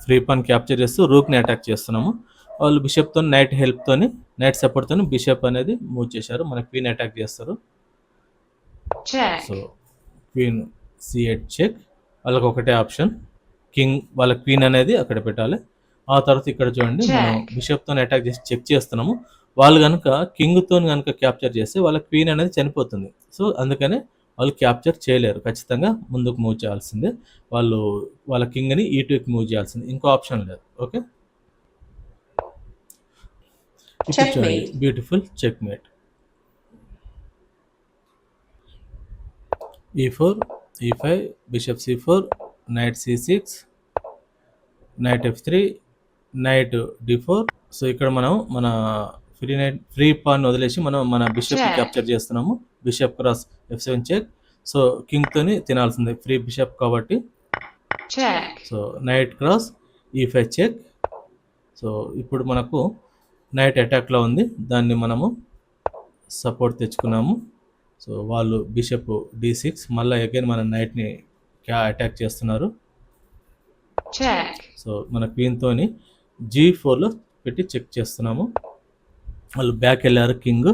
ఫ్రీ పాన్ క్యాప్చర్ చేస్తూ రూక్ని అటాక్ చేస్తున్నాము. వాళ్ళు బిషప్తో నైట్ సపోర్ట్తో బిషప్ అనేది మూవ్ చేశారు, మన క్వీన్ అటాక్ చేస్తారు. check, so queen c8 check. వాళ్ళకి ఒకటే ఆప్షన్, వాళ్ళ క్వీన్ అనేది అక్కడ పెట్టాలి. ఆ తర్వాత ఇక్కడ చూడండి, మనం బిషప్తో అటాక్ చేసి చెక్ చేస్తున్నాము. వాళ్ళు కనుక కింగ్తో కనుక క్యాప్చర్ చేస్తే వాళ్ళ క్వీన్ అనేది చనిపోతుంది. సో అందుకనే వాళ్ళు క్యాప్చర్ చేయలేరు, ఖచ్చితంగా ముందుకు మూవ్ చేయాల్సిందే. వాళ్ళ కింగ్ని e2కి మూవ్ చేయాల్సిందే, ఇంకో ఆప్షన్ లేదు. ఓకే, ఇప్పుడు చూడండి Checkmate. Beautiful checkmate. e4 e5 bishop c4 knight c6 knight f3 knight d4. So ఇక్కడ మనం మన ఫ్రీ పాన్ వదిలేసి మనం మన బిషప్ని Check. క్యాప్చర్ చేస్తున్నాము. Bishop cross f7 check. So కింగ్తోని తినాల్సిందే ఫ్రీ బిషప్ కాబట్టి. Check. So knight cross e5 check. So ఇప్పుడు మనకు నైట్ అటాక్లో ఉంది, దాన్ని మనము సపోర్ట్ తెచ్చుకున్నాము. సో వాళ్ళు బిషప్ d6 మళ్ళీ అగైన్ మన నైట్ని అటాక్ చేస్తున్నారు. Check. సో మన క్వీన్తోని g4లో పెట్టి చెక్ చేస్తున్నాము. వాళ్ళు బ్యాక్ వెళ్ళారు కింగ్,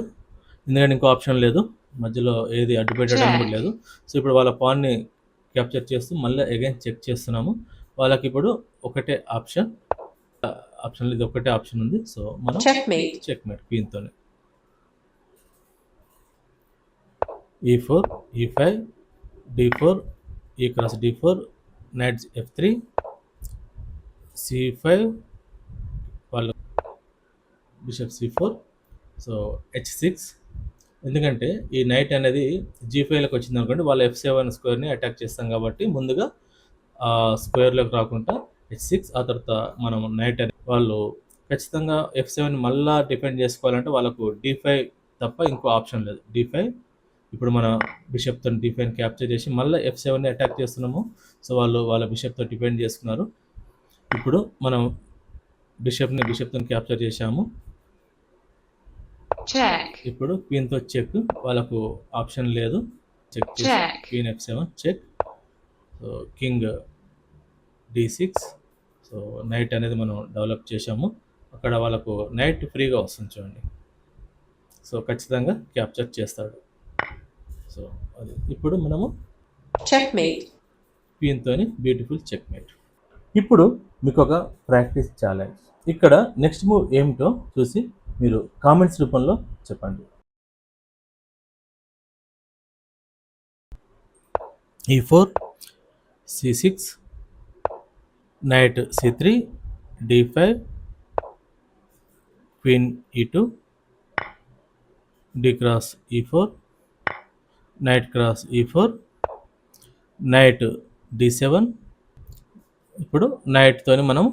ఎందుకంటే ఇంకో ఆప్షన్ లేదు, మధ్యలో ఏది అడ్డు పెట్టడానికి కూడా లేదు. సో ఇప్పుడు వాళ్ళ పాన్ని క్యాప్చర్ చేస్తూ మళ్ళీ అగైన్ చెక్ చేస్తున్నాము. వాళ్ళకి ఇప్పుడు ఒకటే ఆప్షన్ ఇది ఒకటే ఆప్షన్ ఉంది. సో మనం Checkmate. చెక్మేట్ క్వీన్తోనే. e4 e5 d4 e cross d4 knight f3 c5 వాళ్ళు బిషప్ c4. సో h6, ఎందుకంటే ఈ నైట్ అనేది g5లోకి వచ్చింది అనుకోండి, వాళ్ళ f7 స్క్వేర్ని అటాక్ చేస్తాం కాబట్టి ముందుగా స్క్వేర్లోకి రాకుండా h6, ఆ తర్వాత మనం నైట్ అని వాళ్ళు ఖచ్చితంగా f7 మళ్ళా డిఫెండ్ చేసుకోవాలంటే వాళ్ళకు d5 తప్ప ఇంకో ఆప్షన్ లేదు. d5 ఇప్పుడు మన బిషప్తో d5ని క్యాప్చర్ చేసి మళ్ళీ f7ని అటాక్ చేస్తున్నాము. సో వాళ్ళు వాళ్ళ బిషప్తో డిఫెండ్ చేసుకున్నారు. ఇప్పుడు మనం బిషప్తో క్యాప్చర్ చేశాము. Check. ఇప్పుడు క్వీన్తో చెక్, వాళ్ళకు ఆప్షన్ లేదు, చెక్ చేసి Check. Queen f7 check. So king d6. So knight అనేది మనం డెవలప్ చేశాము, అక్కడ వాళ్ళకు నైట్ ఫ్రీగా వస్తుంది చూడండి. సో ఖచ్చితంగా క్యాప్చర్ చేస్తాడు. సో అది ఇప్పుడు మనము Checkmate. క్వీన్తోని beautiful checkmate. ఇప్పుడు మీకు ఒక ప్రాక్టీస్ ఛాలెంజ్. ఇక్కడ నెక్స్ట్ మూవ్ ఏమిటో చూసి మీరు కామెంట్స్ రూపంలో చెప్పండి. e4 c6 knight c3 d5 queen e2 d cross e4 knight cross e4 night d7. ఇప్పుడు నైట్తోని మనం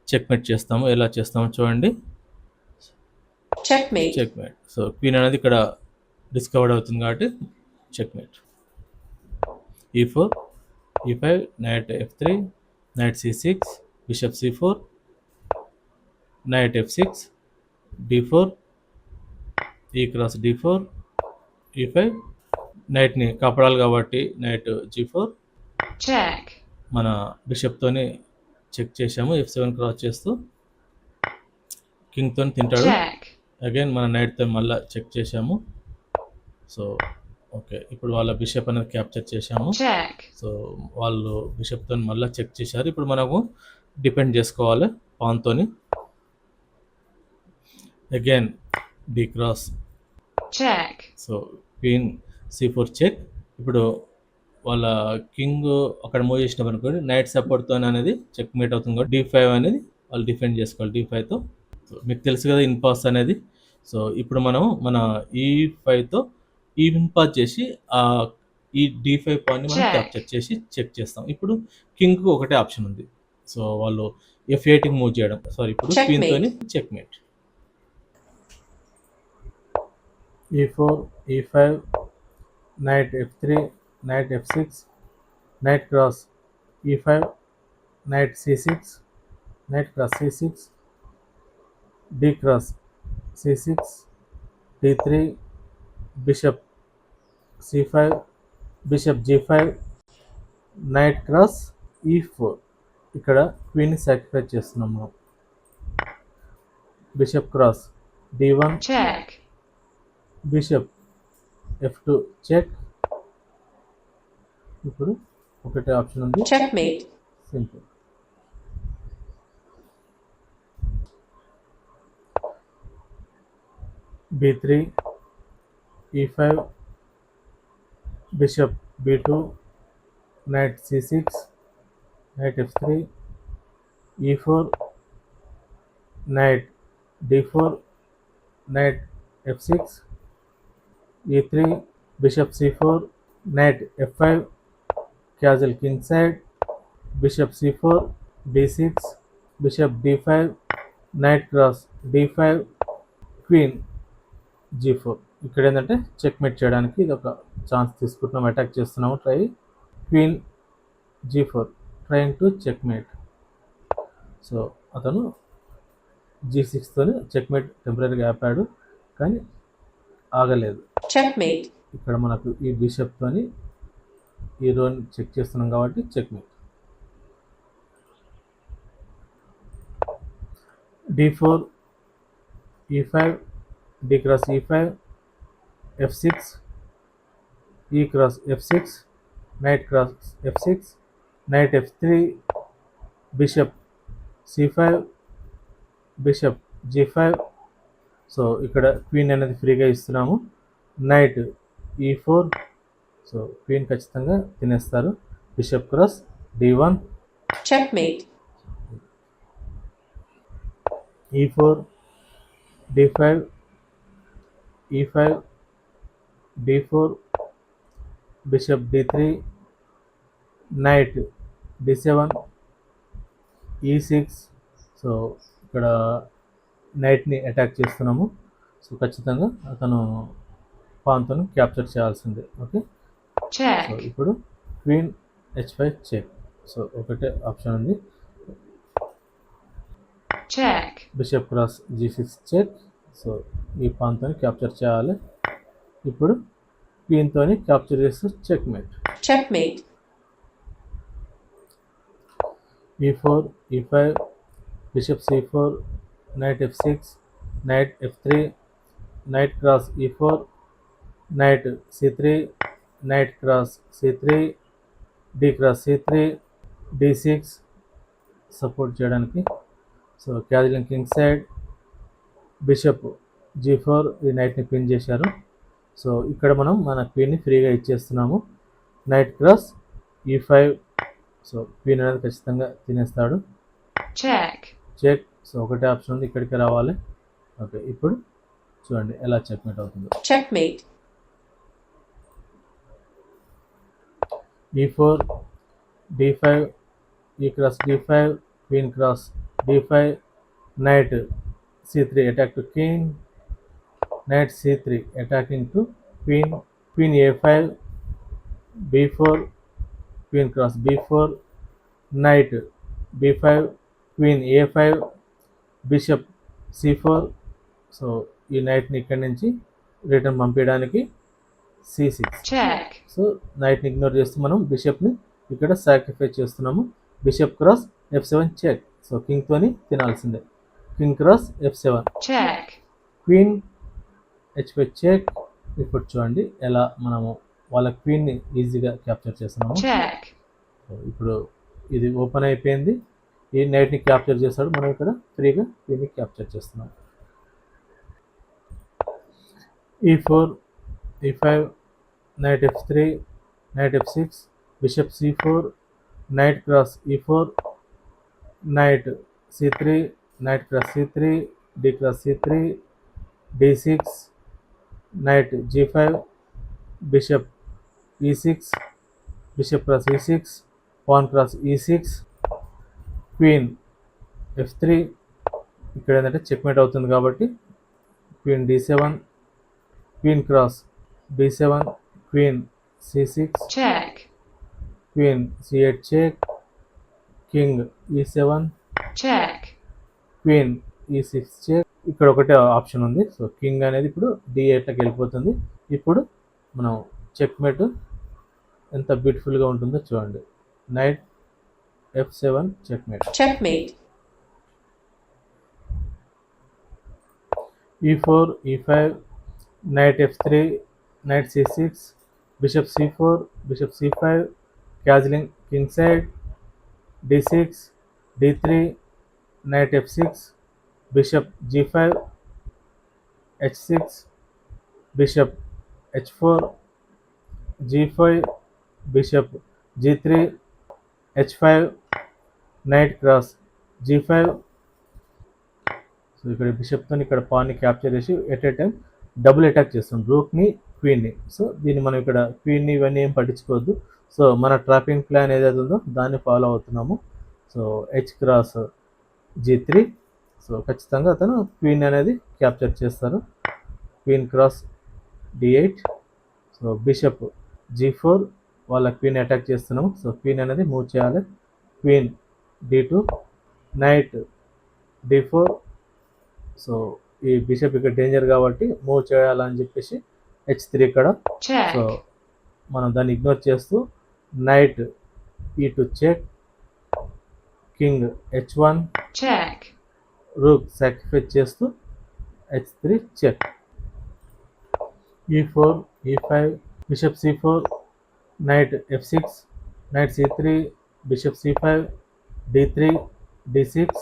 చెక్మేట్ చేస్తాము. ఎలా చేస్తామో చూడండి. Checkmate. చెక్మేట్. సో క్వీన్ అనేది ఇక్కడ డిస్కవర్డ్ అవుతుంది కాబట్టి checkmate. e4 e5 knight f3 knight c6 bishop c4 knight f6 d4 e cross d4 e5. నైట్ని కాపాడాలి కాబట్టి నైట్ g4. Check. మన బిషప్తోని చెక్ చేసాము, f7 క్రాస్ చేస్తూ కింగ్తో తింటాడు. Check. అగైన్ మన నైట్తో మళ్ళీ చెక్ చేసాము. సో ఓకే, ఇప్పుడు వాళ్ళ బిషప్ అనేది క్యాప్చర్ చేసాము. Check. సో వాళ్ళు బిషప్తో మళ్ళీ చెక్ చేశారు. ఇప్పుడు మనము డిపెండ్ చేసుకోవాలి పాన్తోని. Again D cross. Check. So queen c4 check. ఇప్పుడు వాళ్ళ కింగ్ అక్కడ మూవ్ చేసినప్పుడు అనుకోండి, నైట్ సపోర్ట్తో అనేది చెక్ మేట్ అవుతుంది కాబట్టి d5 అనేది వాళ్ళు డిఫెండ్ చేసుకోవాలి d5తో. సో మీకు తెలుసు కదా ఇన్పాస్ అనేది. సో ఇప్పుడు మనం మన e5తో ఈ ఇన్పాస్ చేసి ఈ d5 పాయింట్ని మనం Check. క్యాప్చర్ చేసి చెక్ చేస్తాం. ఇప్పుడు కింగ్కి ఒకటే ఆప్షన్ ఉంది. సో వాళ్ళు f8కి మూవ్ చేయడం, సారీ ఇప్పుడు Checkmate. క్వీన్తోని checkmate. e4 e5 knight f3 knight f6 knight cross e5 knight c6 knight cross c6 d cross c6 d3 bishop c5 bishop g5 knight cross e4. ఇక్కడ క్వీన్ని sacrifice చేస్తున్నాం మనం. Bishop cross d1 Check. Bishop f2 check. ఇప్పుడు ఒకటే option ఉంది, Checkmate. Simple. b3 e5 bishop b2 knight c6 knight f3 e4 knight d4 knight f6, e3, bishop c4, knight f5, castle king side, bishop c4, d6, bishop d5, knight cross d5, queen g4. ఇక్కడ ఏంటంటే checkmate చేయడానికి ఇది ఒక chance తీసుకుంటున్నాం, attack చేస్తున్నాము. Try queen g4 trying to checkmate. So అతను g6 తోని checkmate టెంపరీగా ఆపాడు, కానీ ఆగలేదు. Checkmate. ఇక్కడ మనకు ఈ బిషప్ తోని ఈ రోని చెక్ చేస్తున్నాం కాబట్టి checkmate. d4, e5, d cross e5, f6, e cross f6, knight cross f6, knight f3, bishop c5, bishop g5. So ఇక్కడ క్వీన్ అనేది ఫ్రీగా ఇస్తున్నాము. నైట్ e4, సో క్వీన్ ఖచ్చితంగా తినేస్తారు. Bishop cross d1, Checkmate. e4, d5, e5, d4, bishop d3, knight d7, e6. So ఇక్కడ నైట్ని attack చేస్తున్నాము. So ఖచ్చితంగా అతను పాన్తో క్యాప్చర్ చేయాల్సిందే. Okay, so Check. ఇప్పుడు క్వీన్ h5 చెక్. సో ఒకటే ఆప్షన్ ఉంది, Check. Bishop cross g6 check. So ఈ పాన్తో క్యాప్చర్ చేయాలి. ఇప్పుడు క్వీన్తో క్యాప్చర్ చేస్తే checkmate. Checkmate. e4, e5, bishop c4, knight f6, knight f3, knight cross e4, knight c3, knight cross c3, d cross c3, d6 support చేయడానికి. So castling king side, bishop g4, ఈ నైట్ని pin చేశారు. So ఇక్కడ మనం మన క్వీన్ని ఫ్రీగా ఇచ్చేస్తున్నాము. Knight cross e5, so queen అనేది ఖచ్చితంగా తినేస్తాడు. Check. చెక్. సో ఒకటే ఆప్షన్ ఉంది, ఇక్కడికి రావాలి. ఓకే, ఇప్పుడు చూడండి ఎలా చెక్మేట్ అవుతుందో. Checkmate. e4, d5, e cross d5, queen cross d5, knight c3 attack to king, knight c3 attacking to queen, queen a5, b4, queen cross b4, knight b5, queen a5, bishop c4. So ఈ నైట్ని ఇక్కడి నుంచి return పంపించడానికి c6. Check. So నైట్ని ignore చేస్తూ మనం బిషప్ని ఇక్కడ sacrifice చేస్తున్నాము. Bishop cross f7 check. So కింగ్తోని తినాల్సిందే. King cross f7, Check. Queen h5 check. ఇప్పుడు చూడండి ఎలా మనము వాళ్ళ క్వీన్ని ఈజీగా క్యాప్చర్ చేస్తున్నాము. Check. సో ఇప్పుడు ఇది ఓపెన్ అయిపోయింది. ఈ నైట్ని క్యాప్చర్ చేస్తాడు, మనం ఇక్కడ ఫ్రీగా క్వీన్ని క్యాప్చర్ చేస్తున్నాం. e4, e5, knight f3, knight f6, bishop c4, knight cross e4, knight c3, knight cross c3, d cross c3, d6, knight g5, bishop e6, bishop cross e6, pawn cross e6, queen f3. ఇక్కడ ఏంటంటే checkmate అవుతుంది కాబట్టి queen d7, queen cross b7, queen c6, Check. Queen c8 check, king e7, Check. Queen e6 check. ఇక్కడ ఒకటే option ఉంది. So king అనేది ఇప్పుడు d8కి వెళ్ళిపోతుంది. ఇప్పుడు మనం చెక్మేట్ ఎంత బ్యూటిఫుల్గా ఉంటుందో చూడండి. Night f7 checkmate. Checkmate. e4, e5, knight f3, knight c6, bishop c4, bishop c5, castling king side, d6, d3, knight f6, bishop g5, h6, bishop h4, g5, bishop g3, h5, knight cross g5. So ఇక్కడ బిషప్తో ఇక్కడ పాన్ని capture చేసి at a time double attack చేస్తాం, రూక్ని క్వీన్ని. So దీన్ని మనం ఇక్కడ క్వీన్ని ఇవన్నీ ఏం పట్టించుకోవద్దు. సో మన ట్రాపింగ్ ప్లాన్ ఏదైతే ఉందో దాన్ని ఫాలో అవుతున్నాము. So H cross G3. So ఖచ్చితంగా అతను క్వీన్ అనేది క్యాప్చర్ చేస్తారు. Queen cross D8. So bishop G4, వాళ్ళ క్వీన్ అటాక్ చేస్తున్నాము. సో క్వీన్ అనేది మూవ్ చేయాలి. Queen D2, night D4. So ఈ బిషప్ ఇక్కడ డేంజర్ కాబట్టి మూవ్ చేయాలని చెప్పేసి H3 ఇక్కడ. check, సో మనం దాన్ని ఇగ్నోర్ చేస్తూ knight E2 check, king H1, check, rook sacrifice చేస్తూ H3 check, E4, E5, bishop C4, knight F6, knight C3, bishop C5, D3, D6,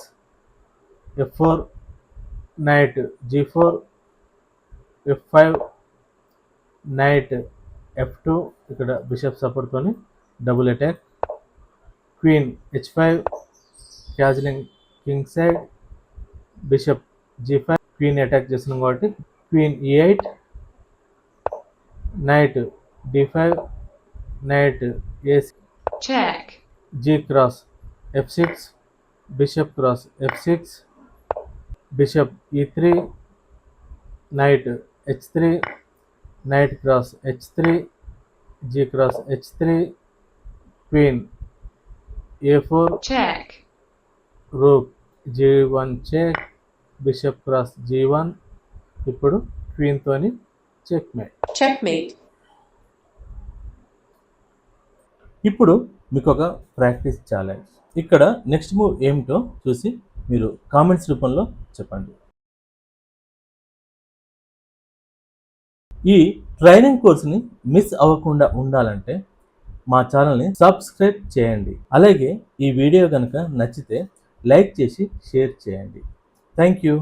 F4, knight G4, F5, knight F2, ఇక్కడ bishop సపోర్ట్తోని double attack, queen H5, castling king side, bishop G5, queen attack చేస్తున్నాం కాబట్టి queen E8, knight D5, knight A6, check, G cross F6, bishop cross F6, bishop E3, knight H3, knight cross H3, G cross H3, queen A4, check, rook G1 check, bishop cross G1. ఇప్పుడు క్వీన్తోని checkmate. checkmate, ఇప్పుడు మీకు ఒక practice challenge. ఇక్కడ next move ఏమిటో చూసి మీరు comments రూపంలో చెప్పండి. ఈ ట్రైనింగ్ కోర్సుని మిస్ అవ్వకుండా ఉండాలంటే మా ఛానల్ని సబ్స్క్రైబ్ చేయండి. అలాగే ఈ వీడియో కనుక నచ్చితే లైక్ చేసి షేర్ చేయండి. Thank you.